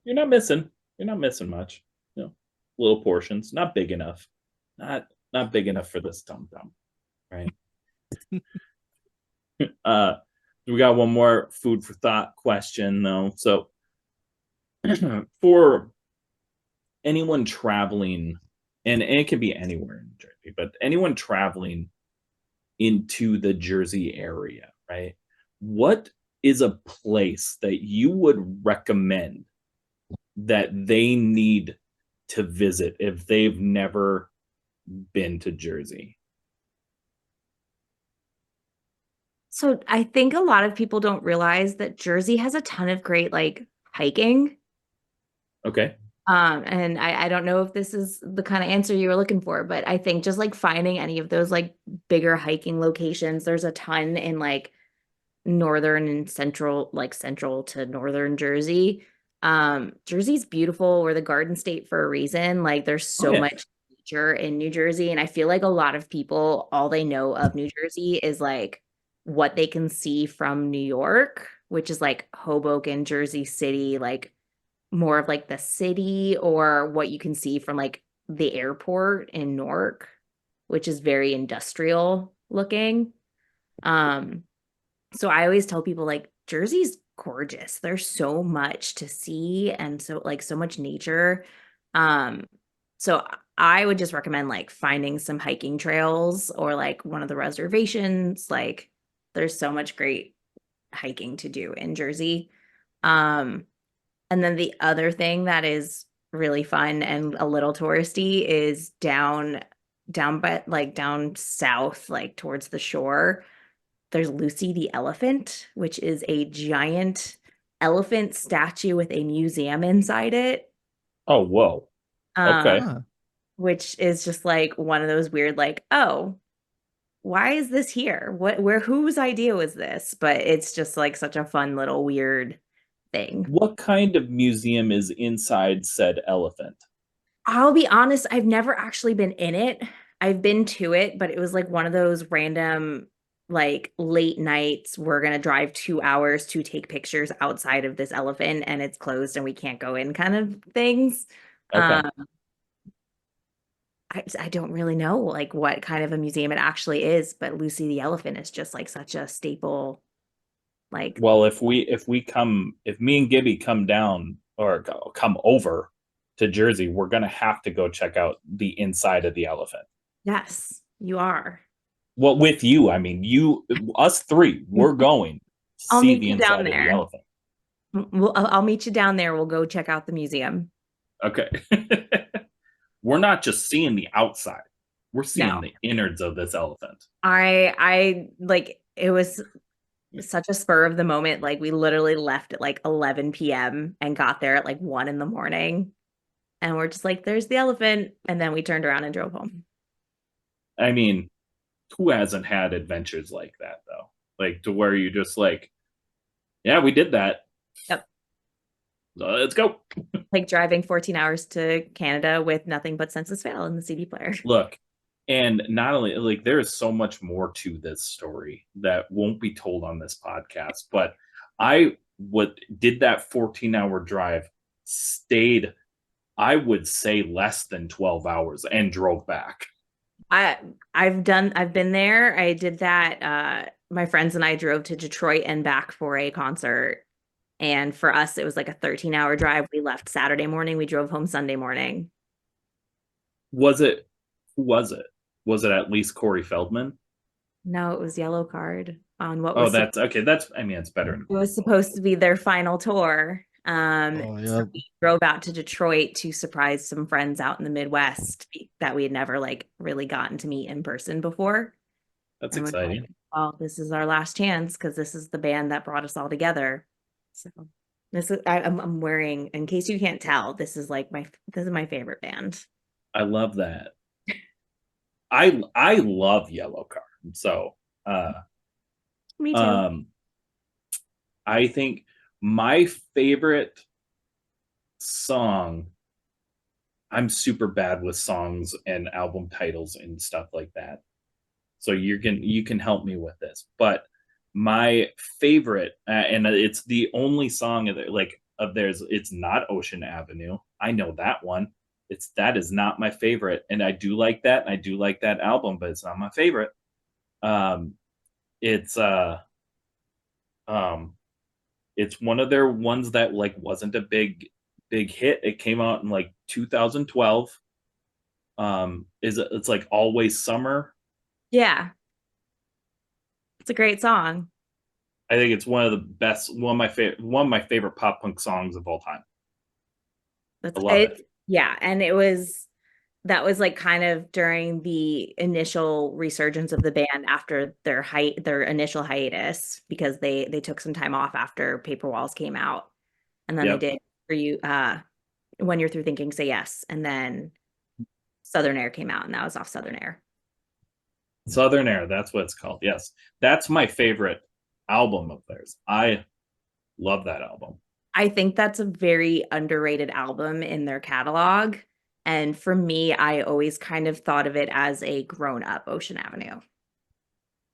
you're not missing. You're not missing much. Little portions, not big enough. Not big enough for this tum tum, right? uh, we got one more food for thought question though. So, for anyone traveling, and it can be anywhere in Jersey, but anyone traveling into the Jersey area, right? What is a place that you would recommend that they need to visit if they've never been to Jersey? So I think a lot of people don't realize that Jersey has a ton of great like hiking. Okay. And I don't know if this is the kind of answer you were looking for, but I think just like finding any of those like bigger hiking locations, there's a ton in like northern and central, like central to northern Jersey. Jersey's beautiful. We're the Garden State for a reason. Like there's Oh so yeah. much nature in New Jersey. And I feel like a lot of people, all they know of New Jersey is like what they can see from New York, which is like Hoboken, Jersey City, like more of like the city, or what you can see from like the airport in Newark, which is very industrial looking. Um, so I always tell people like Jersey's gorgeous. There's so much to see and so like so much nature. Um, so I would just recommend like finding some hiking trails or like one of the reservations. Like there's so much great hiking to do in Jersey. Um, and then the other thing that is really fun and a little touristy is down south, like towards the shore. There's Lucy the elephant, which is a giant elephant statue with a museum inside it. Oh, whoa. Um, Okay. Huh. which is just like one of those weird, like, oh, why is this here? Whose idea was this? But it's just like such a fun little weird thing. What kind of museum is inside said elephant? I'll be honest, I've never actually been in it. I've been to it, but it was like one of those random, like late nights. We're gonna drive 2 hours to take pictures outside of this elephant and it's closed and we can't go in kind of things. Okay. Um, I don't really know like what kind of a museum it actually is, but Lucy the elephant is just like such a staple. Like, Well, if me and Gibby come down or come over to Jersey, we're gonna have to go check out the inside of the elephant. yes, you are. Well, with you, I mean, us three, we're going to I'll see meet the you down inside of the there. elephant. I'll meet you down there. We'll go check out the museum. Okay. We're not just seeing the outside. We're seeing No. the innards of this elephant. I like it was such a spur of the moment. Like we literally left at like 11 p.m. and got there at like 1 in the morning. And we're just like, there's the elephant. And then we turned around and drove home. I mean, who hasn't had adventures like that though? Like to where you just like, yeah, we did that. Yep. Let's go. Like driving 14 hours to Canada with nothing but Census Fail in the CD player. Look, and not only like there is so much more to this story that won't be told on this podcast, but I did that 14-hour drive, stayed, I would say less than 12 hours and drove back. I've been there. I did that. My friends and I drove to Detroit and back for a concert. And for us, it was like a 13-hour drive. We left Saturday morning. We drove home Sunday morning. Was it who was it? Was it at least Corey Feldman? No, it was Yellow Card on what Oh, was that's okay. That's I mean, it's better. it was supposed to be their final tour. Oh, So yeah. we drove out to Detroit to surprise some friends out in the Midwest that we had never like really gotten to meet in person before. That's And we're like, exciting. well, this is our last chance because this is the band that brought us all together. So this is I'm wearing, in case you can't tell, this is my favorite band. I love that. I love Yellow Card. So Me too. I think my favorite song, I'm super bad with songs and album titles and stuff like that. So you can help me with this. But my favorite, and it's the only song of theirs. It's not Ocean Avenue. I know that one. That is not my favorite, and I do like that. And I do like that album, but it's not my favorite. It's um, it's one of their ones that like wasn't a big hit. It came out in like 2012. It's like Always Summer. Yeah. It's a great song. I think it's one of the best, one of my favorite pop punk songs of all time. That's I love it. Yeah, and that was like kind of during the initial resurgence of the band after their initial hiatus, because they took some time off after Paper Walls came out, and then they Yep. did For You, When You're Through Thinking, Say Yes, and then Southern Air came out, and that was off Southern Air. Southern Air, that's what it's called. Yes. That's my favorite album of theirs. I love that album. I think that's a very underrated album in their catalog. And for me, I always kind of thought of it as a grown-up Ocean Avenue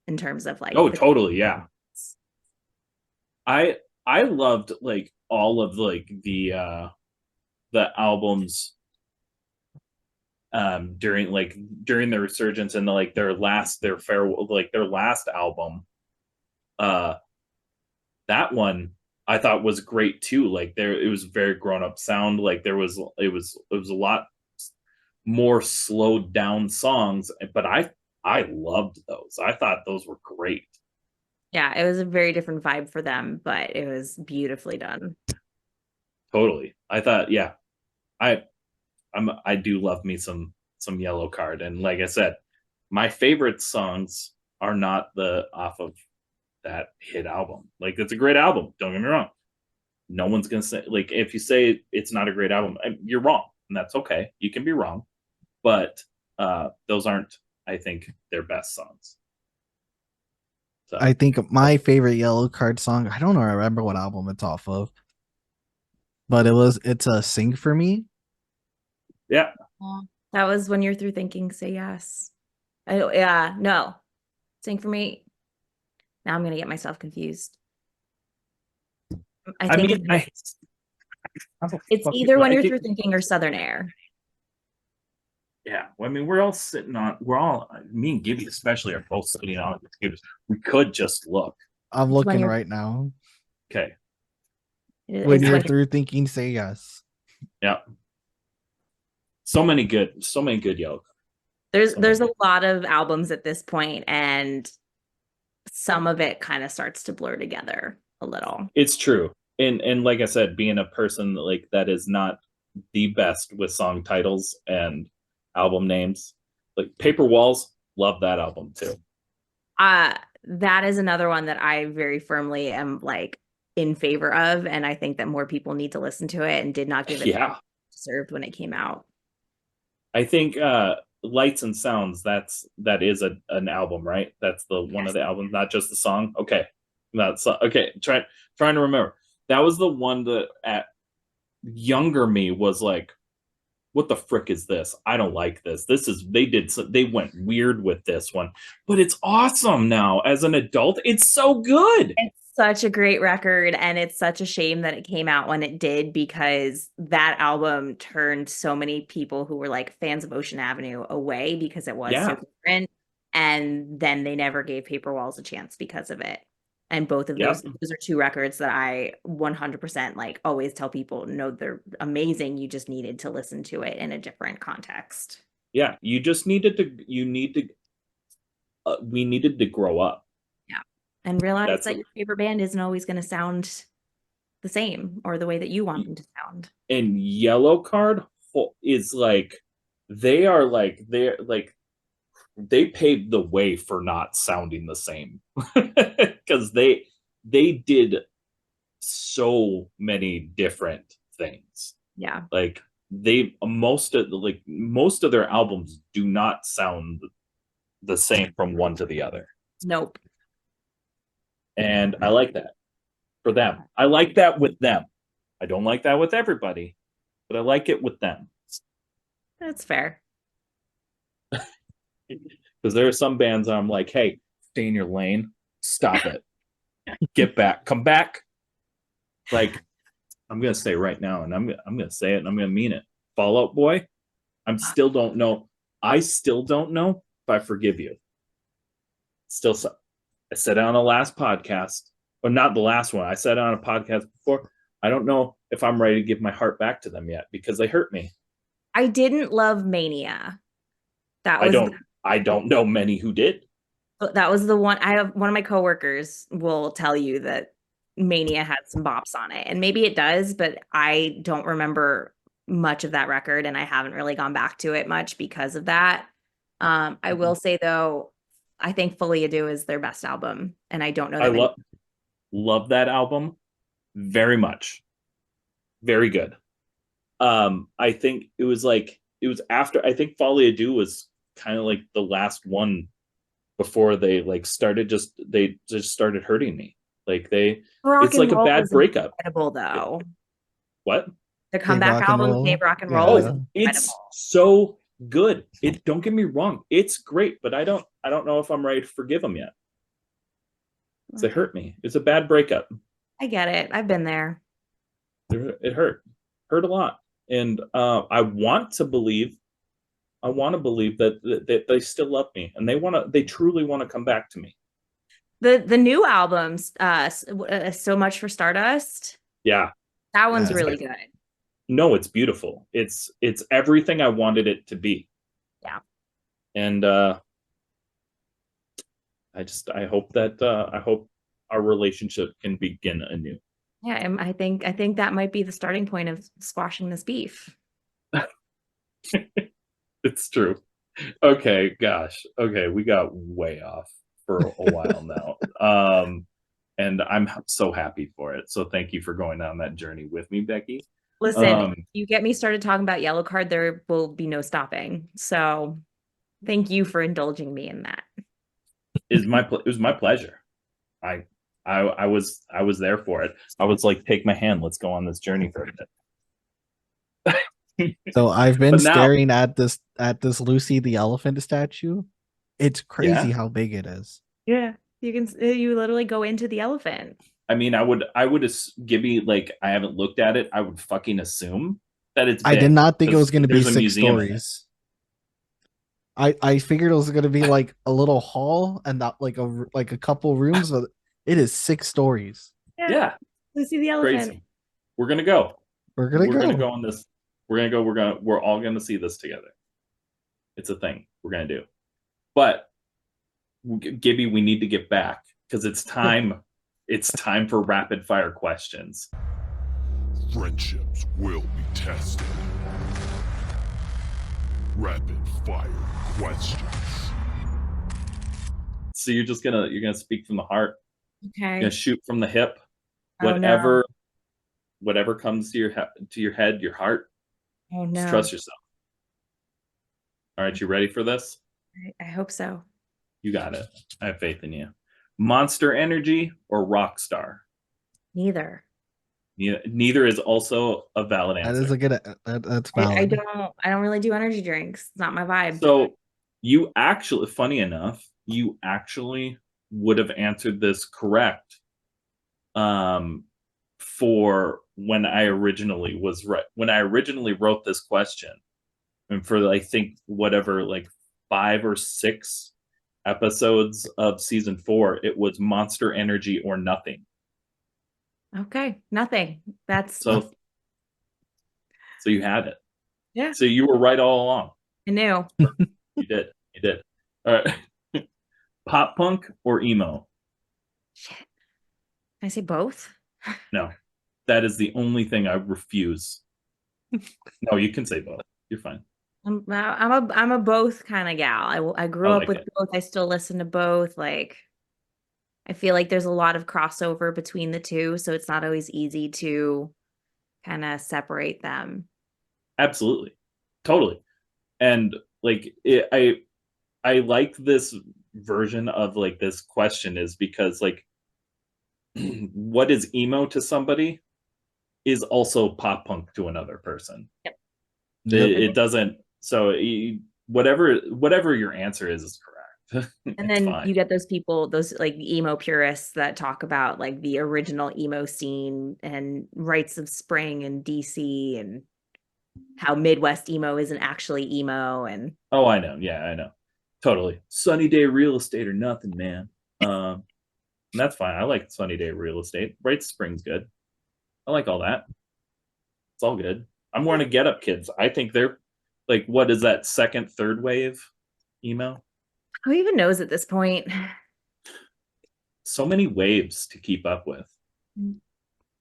in terms of like Oh, totally, yeah. I loved like all of like the albums during their resurgence, and like their last album. That one I thought was great too. Like it was very grown up sound. Like it was a lot more slowed down songs, but I loved those. I thought those were great. Yeah, it was a very different vibe for them, but it was beautifully done. Totally. I thought, yeah, I do love me some Yellow Card, and like I said, my favorite songs are not the off of that hit album. Like it's a great album. Don't get me wrong. No one's gonna say, like, if you say it's not a great album, you're wrong, and that's okay. You can be wrong, but those aren't, I think, their best songs. So I think my favorite Yellow Card song, I don't remember what album it's off of, but it's a Sing For Me. yeah, That was When You're Through Thinking, Say Yes. Yeah, no. Sing For Me. Now I'm gonna get myself confused. I think it's either When You're Through Thinking or Southern Air. Yeah, well, I mean, me and Gibby especially are both sitting on the computers. We could just look. I'm looking right now. Okay. When You're Through Thinking, Say Yes. Yeah. So many good Yellow. There's a lot of albums at this point, and some of it kind of starts to blur together a little. It's true. And like I said, being a person like that is not the best with song titles and album names. Like Paper Walls, love that album too. That is another one that I very firmly am like in favor of, and I think that more people need to listen to it, and did not give it deserved when it came out. I think Lights and Sounds, that is an album, right? That's the one of the albums, not just the song. Okay. That's okay. Trying to remember. That was the one that at younger me was like, what the frick is this? I don't like this. They went weird with this one, but it's awesome now as an adult. It's so good. It's such a great record, and it's such a shame that it came out when it did, because that album turned so many people who were like fans of Ocean Avenue away because it was so different, and then they never gave Paper Walls a chance because of it. And both of those are two records that I 100% like always tell people, no, they're amazing. You just needed to listen to it in a different context. Yeah, we needed to grow up. Yeah. And realize that your favorite band isn't always going to sound the same or the way that you want them to sound. And Yellow Card is like, they're like they paved the way for not sounding the same, because they did so many different things. Yeah, like most of their albums do not sound the same from one to the other. Nope. And I like that for them. I like that with them. I don't like that with everybody, but I like it with them. That's fair. Because there are some bands I'm like, hey, stay in your lane. Stop it. Get back, come back. Like, I'm gonna say right now, and I'm gonna say it, and I'm gonna mean it. Fall Out Boy, I still don't know if I forgive you. Still, I said it on the last podcast, or not the last one. I said it on a podcast before. I don't know if I'm ready to give my heart back to them yet because they hurt me. I didn't love Mania. That was I don't know many who did. that was the one. I have one of my coworkers will tell you that Mania had some bops on it, and maybe it does, but I don't remember much of that record, and I haven't really gone back to it much because of that. I will say though, I think Fully Ado is their best album, and I don't know that I love that album very much. Very good. I think it was after, I think Folie à Deux was kind of like the last one before they they just started hurting me. Like it's like a bad breakup. Incredible though. What? The comeback album, Dave Rock and Roll, is incredible. It's so good. Don't get me wrong, it's great, but I don't know if I'm ready to forgive them yet. They hurt me. It's a bad breakup. I get it. I've been there. It hurt a lot, and I want to believe that they still love me, and they truly want to come back to me. The new albums, So Much for Stardust. Yeah, that one's really good. No, it's beautiful. It's everything I wanted it to be. Yeah, and I hope our relationship can begin anew. Yeah, and I think that might be the starting point of squashing this beef. It's true. Okay, gosh. Okay, we got way off for a while now. And I'm so happy for it. So thank you for going down that journey with me, Becky. Listen, you get me started talking about Yellow Card, there will be no stopping. So thank you for indulging me in that. It was my pleasure. I was there for it. I was like, take my hand, let's go on this journey for a bit. So I've been staring at this Lucy the elephant statue. It's crazy how big it is. Yeah, you literally go into the elephant. I mean, I would Gibby, like, I haven't looked at it. I would fucking assume that it's big. I did not think it was going to be 6 stories. I figured it was going to be like a little hall and not like a couple rooms, but it is 6 stories. Yeah. Lucy the elephant. Crazy. We're gonna go. We're gonna go on this. We're all gonna see this together. It's a thing we're gonna do. But Gibby, we need to get back because it's time. It's time for rapid fire questions. Friendships will be tested. Rapid fire questions. So you're gonna speak from the heart. Okay. You're gonna shoot from the hip. Whatever comes to your head, your heart. Oh no. Just trust yourself. All right, you ready for this? I hope so. You got it. I have faith in you. Monster Energy or Rockstar? Neither. Neither is also a valid answer. That is a good. That's valid. I don't really do energy drinks. It's not my vibe. So you actually, funny enough, you actually would have answered this correct. For when I originally wrote this question, and for I think whatever, like 5 or 6 episodes of season 4, it was Monster Energy or nothing. Okay, nothing. That's so you had it. Yeah. So you were right all along. I knew. You did. All right. Pop punk or emo? Shit. Can I say both? No. That is the only thing I refuse. No, you can say both. You're fine. I'm a both kind of gal. I grew up with both. I still listen to both. Like, I feel like there's a lot of crossover between the two, so it's not always easy to kind of separate them. Absolutely. Totally. And like I like this version of like this question is because like what is emo to somebody is also pop punk to another person. Yep. It doesn't. So whatever your answer is correct. And It's then fine. you get those people, those like emo purists that talk about like the original emo scene and Rites of Spring and DC and how Midwest emo isn't actually emo. And Oh, I know. Yeah, I know. Totally. Sunny day real estate or nothing, man. And that's fine. I like sunny day real estate. Bright Spring's good. I like all that. It's all good. I'm more into Get Up Kids. I think they're like, what is that, second, third wave emo? who even knows at this point? So many waves to keep up with.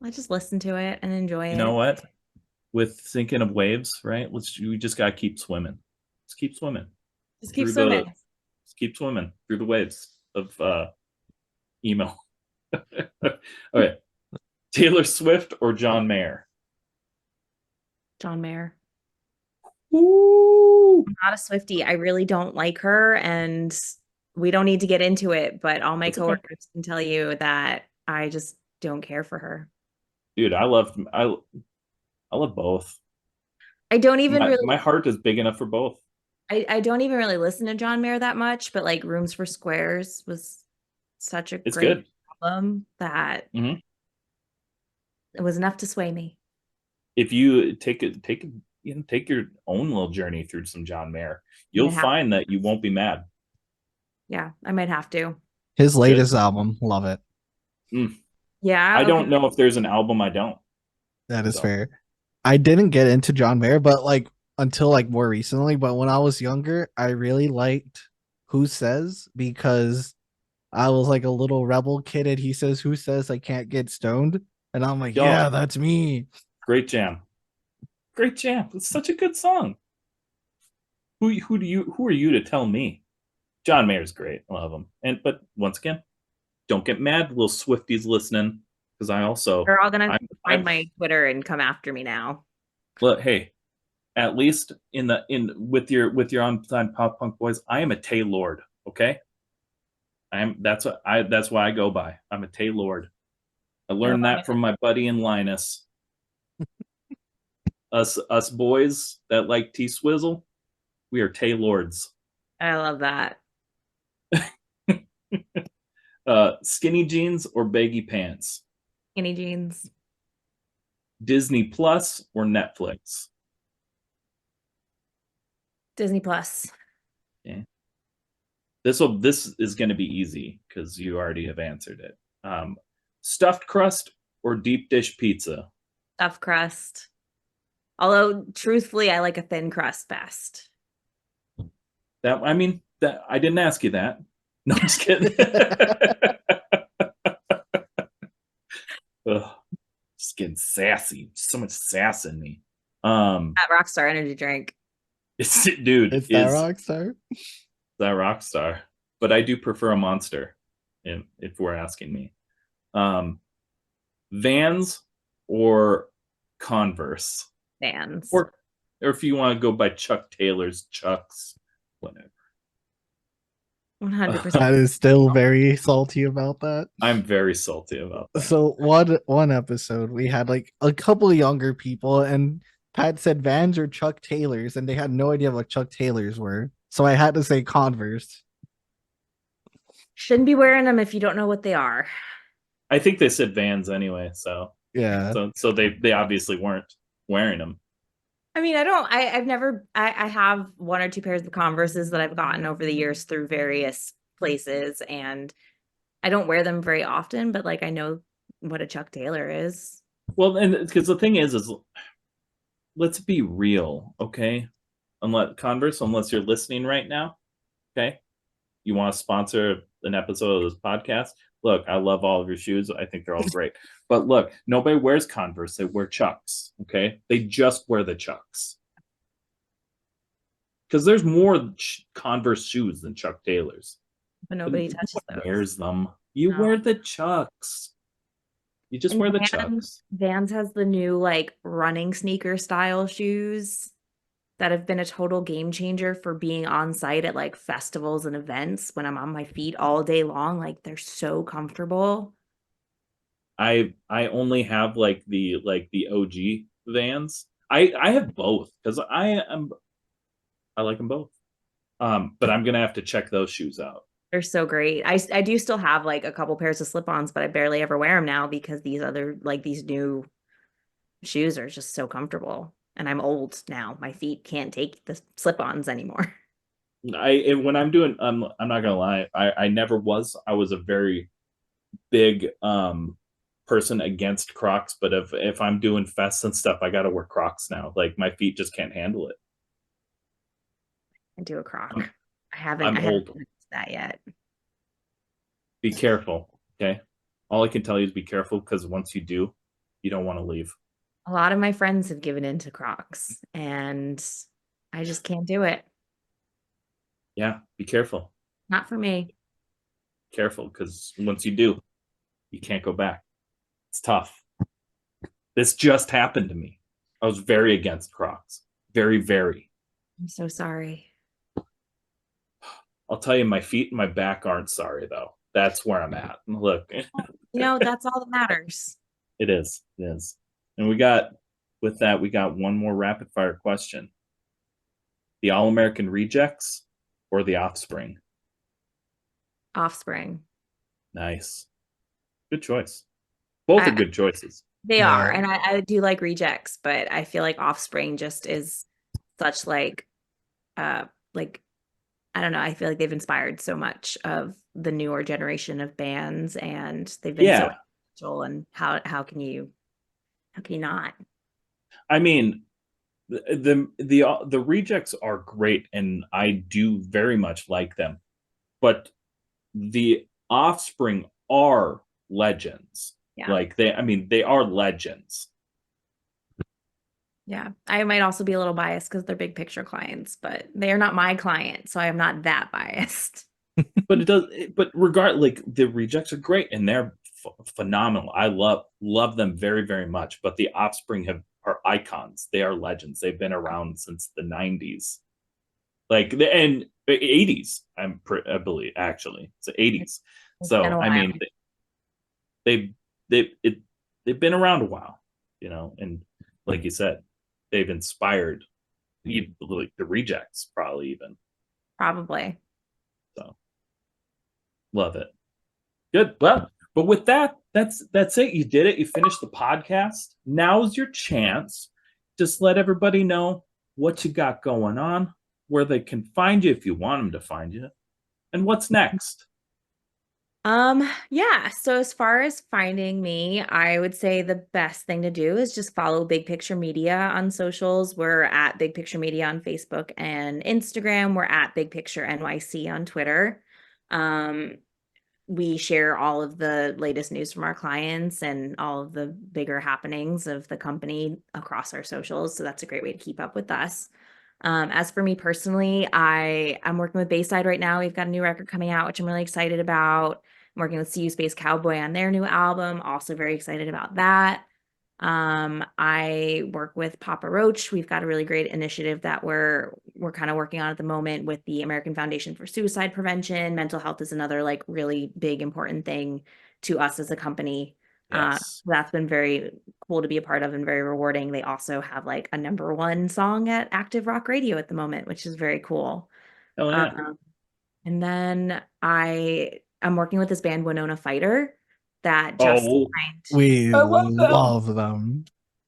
I just listen to it and enjoy it. You know what? With thinking of waves, right? We just gotta keep swimming. Let's keep swimming. Just keep through swimming. Let's keep swimming through the waves of emo. Okay. Taylor Swift or John Mayer? John Mayer. Ooh. I'm not a Swiftie. I really don't like her, and we don't need to get into it, but all my That's okay. coworkers can tell you that I just don't care for her. Dude, I love both. I don't even really My heart is big enough for both. I don't even really listen to John Mayer that much, but like Rooms for Squares was such a It's great good. album that Mhm. it was enough to sway me. If you take your own little journey through some John Mayer, you'll have- find that you won't be mad. Yeah, I might have to. His latest album, love it. Yeah, I don't know if there's an album I don't. That is So. fair. I didn't get into John Mayer, but like until like more recently. But when I was younger, I really liked Who Says because I was like a little rebel kid, and he says, "Who says I can't get stoned?" And I'm like, Yo. "Yeah, that's me." Great jam. Great jam. It's such a good song. Who are you to tell me? John Mayer's great. I love him. But once again, don't get mad, little Swifties listening, because I also they're all gonna I'm find my Twitter and come after me now. Look, hey, at least with your Unsigned Pop Punk Boys, I am a Tay Lord. Okay, that's why I go by. I'm a Tay Lord. I learned that from my buddy in Linus. Us boys that like T Swizzle, we are Tay Lords. I love that. Skinny jeans or baggy pants? Skinny jeans. Disney Plus or Netflix? Disney Plus. Okay. This is going to be easy because you already have answered it. Stuffed crust or deep dish pizza? Stuffed crust. Although truthfully, I like a thin crust best. That I didn't ask you that. No, I'm just kidding. Ugh, just getting sassy. So much sass in me. That Rockstar energy drink. It's that Rockstar. That Rockstar. But I do prefer a Monster, if we're asking me. Vans or Converse? Vans. Or if you want to go by Chuck Taylor's Chucks, whatever. 100%. That is still very salty about that. I'm very salty about that. So one episode we had like a couple of younger people, and Pat said Vans or Chuck Taylors, and they had no idea what Chuck Taylors were. So I had to say Converse. Shouldn't be wearing them if you don't know what they are. I think they said Vans anyway, so Yeah. So they obviously weren't wearing them. I mean, I have one or two pairs of Converses that I've gotten over the years through various places, and I don't wear them very often, but like I know what a Chuck Taylor is. Well, and because the thing is let's be real, okay? Unless you're listening right now, okay? You want to sponsor an episode of this podcast? Look, I love all of your shoes. I think they're all great. But look, nobody wears Converse. They wear Chucks, okay? They just wear the Chucks. Because there's more Converse shoes than Chuck Taylors. But nobody touches those. Wears them. You wear the Chucks. You just wear the Chucks. Vans has the new like running sneaker style shoes that have been a total game changer for being on site at like festivals and events when I'm on my feet all day long. Like they're so comfortable. I only have like the OG Vans. I have both because I like them both. But I'm gonna have to check those shoes out. They're so great. I do still have like a couple pairs of slip-ons, but I barely ever wear them now because these new shoes are just so comfortable. And I'm old now. My feet can't take the slip-ons anymore. When I'm doing, I'm not gonna lie, I never was. I was a very big person against Crocs, but if I'm doing fests and stuff, I gotta wear Crocs now. Like my feet just can't handle it. I do a Croc. I'm- I haven't I'm old. used that yet. Be careful, okay? All I can tell you is be careful, because once you do, you don't want to leave. A lot of my friends have given in to Crocs and I just can't do it. Yeah, be careful. Not for me. Careful, because once you do, you can't go back. It's tough. This just happened to me. I was very against Crocs. Very, very. I'm so sorry. I'll tell you, my feet and my back aren't sorry, though. That's where I'm at. Look, That's all that matters. it is. It is. And with that, we got one more rapid fire question. The All-American Rejects or the Offspring? Offspring. Nice. Good choice. Both are good choices. They are. Yeah. And I do like Rejects, but I feel like Offspring just is such like I don't know. I feel like they've inspired so much of the newer generation of bands and they've been so influential. And how can you not? I mean, the Rejects are great, and I do very much like them. But the Offspring are legends. Yeah. Like they are legends. Yeah. I might also be a little biased because they're big picture clients, but they are not my client, so I am not that biased. But like the Rejects are great, and they're phenomenal. I love them very, very much. But the Offspring are icons. They are legends. They've been around since the 90s, like and 80s. I believe actually it's the 80s. So I mean, they've been around a while, and like you said, they've inspired like the Rejects probably. So love it. Good. Well, but with that, that's it. You did it. You finished the podcast. Now's your chance. Just let everybody know what you got going on, where they can find you if you want them to find you, and what's next. Yeah. So as far as finding me, I would say the best thing to do is just follow Big Picture Media on socials. We're at Big Picture Media on Facebook and Instagram. We're at Big Picture NYC on Twitter. We share all of the latest news from our clients and all of the bigger happenings of the company across our socials. So that's a great way to keep up with us. As for me personally, I'm working with Bayside right now. We've got a new record coming out, which I'm really excited about. I'm working with See You Space Cowboy on their new album. Also very excited about that. I work with Papa Roach. We've got a really great initiative that we're kind of working on at the moment with the American Foundation for Suicide Prevention. Mental health is another like really big, important thing to us as a company. Yes. That's been very cool to be a part of and very rewarding. They also have like a #1 song at Active Rock Radio at the moment, which is very cool. Hell yeah. And then I'm working with this band Winona Fighter that just signed. We I love them.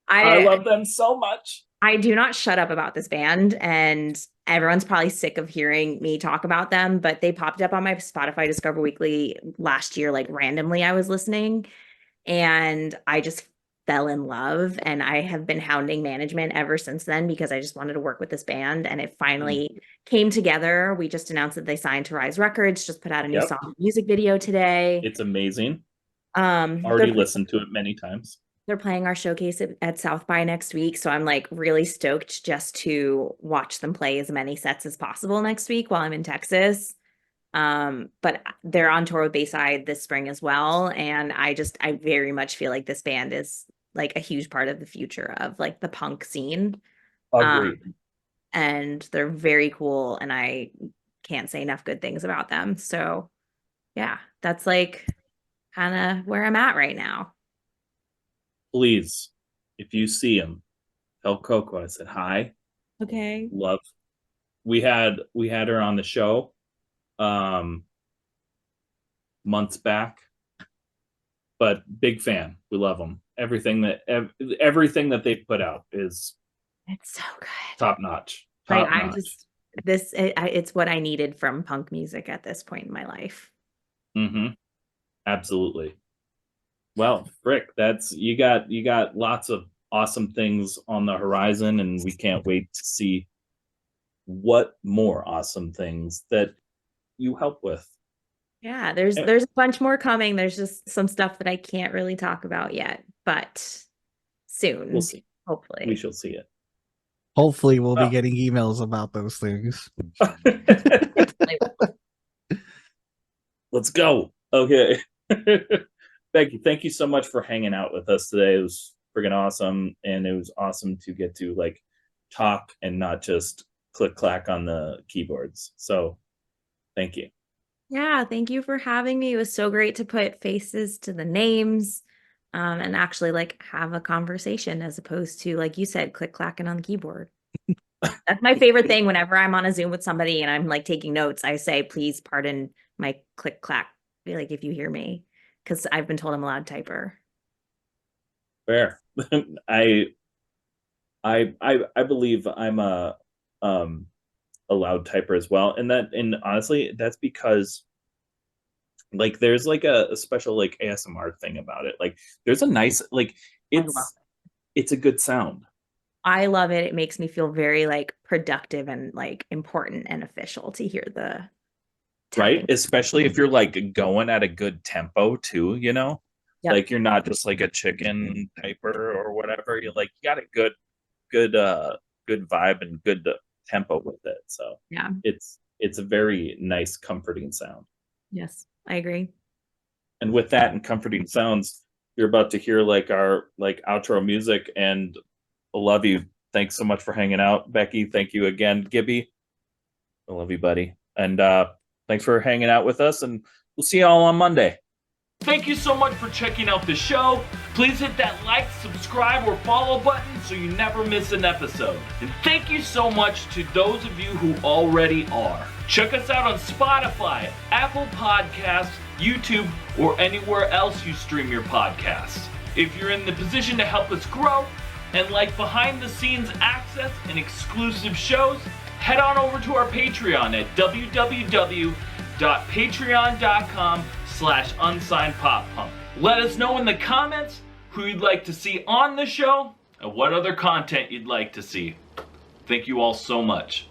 I love them so much. I do not shut up about this band, and everyone's probably sick of hearing me talk about them, but they popped up on my Spotify Discover Weekly last year, like randomly I was listening, and I just fell in love, and I have been hounding management ever since then because I just wanted to work with this band, and it finally came together. We just announced that they signed to Rise Records, just put out a new song music video today. It's amazing. Already listened to it many times. They're playing our showcase at South by next week, so I'm like really stoked just to watch them play as many sets as possible next week while I'm in Texas. But they're on tour with Bayside this spring as well, and I very much feel like this band is like a huge part of the future of like the punk scene. Agreed. And they're very cool, and I can't say enough good things about them. So yeah, that's like kind of where I'm at right now. Please, if you see him, tell Coco I said hi. Okay. Love we had her on the show months back, but big fan. We love them. Everything that they put out is It's so good. top notch. Like it's what I needed from punk music at this point in my life. Absolutely. Well, Frick, you got lots of awesome things on the horizon, and we can't wait to see what more awesome things that you help with. Yeah, there's a bunch more coming. There's just some stuff that I can't really talk about yet, but soon. We'll see. Hopefully. We shall see it. Hopefully we'll be getting emails about those things. Let's go. Okay. Becky, thank you so much for hanging out with us today. It was friggin' awesome, and it was awesome to get to like talk and not just click clack on the keyboards. So thank you. Yeah, thank you for having me. It was so great to put faces to the names, and actually like have a conversation as opposed to, like you said, click clacking on the keyboard. That's my favorite thing. Whenever I'm on a Zoom with somebody and I'm like taking notes, I say, please pardon my click clack, like if you hear me, because I've been told I'm a loud typer. Fair. I believe I'm a loud typer as well, and honestly that's because like there's like a special like ASMR thing about it. Like there's a nice like it's a good sound. I love it. It makes me feel very like productive and like important and official to hear the tapping. Right, especially if you're like going at a good tempo too, you know. Yep. Like you're not just like a chicken typer or whatever. You got a good vibe and good tempo with it. So yeah, it's a very nice comforting sound. Yes, I agree. And with that and comforting sounds, you're about to hear like our like outro music, and I love you. Thanks so much for hanging out, Becky. Thank you again, Gibby. I love you, buddy. And thanks for hanging out with us, and we'll see you all on Monday. Thank you so much for checking out the show. Please hit that like, subscribe, or follow button so you never miss an episode. And thank you so much to those of you who already are. Check us out on Spotify, Apple Podcasts, YouTube, or anywhere else you stream your podcasts. If you're in the position to help us grow and like behind the scenes access and exclusive shows, head on over to our Patreon at www.patreon.com/unsignedpoppunk. Let us know in the comments who you'd like to see on the show and what other content you'd like to see. Thank you all so much.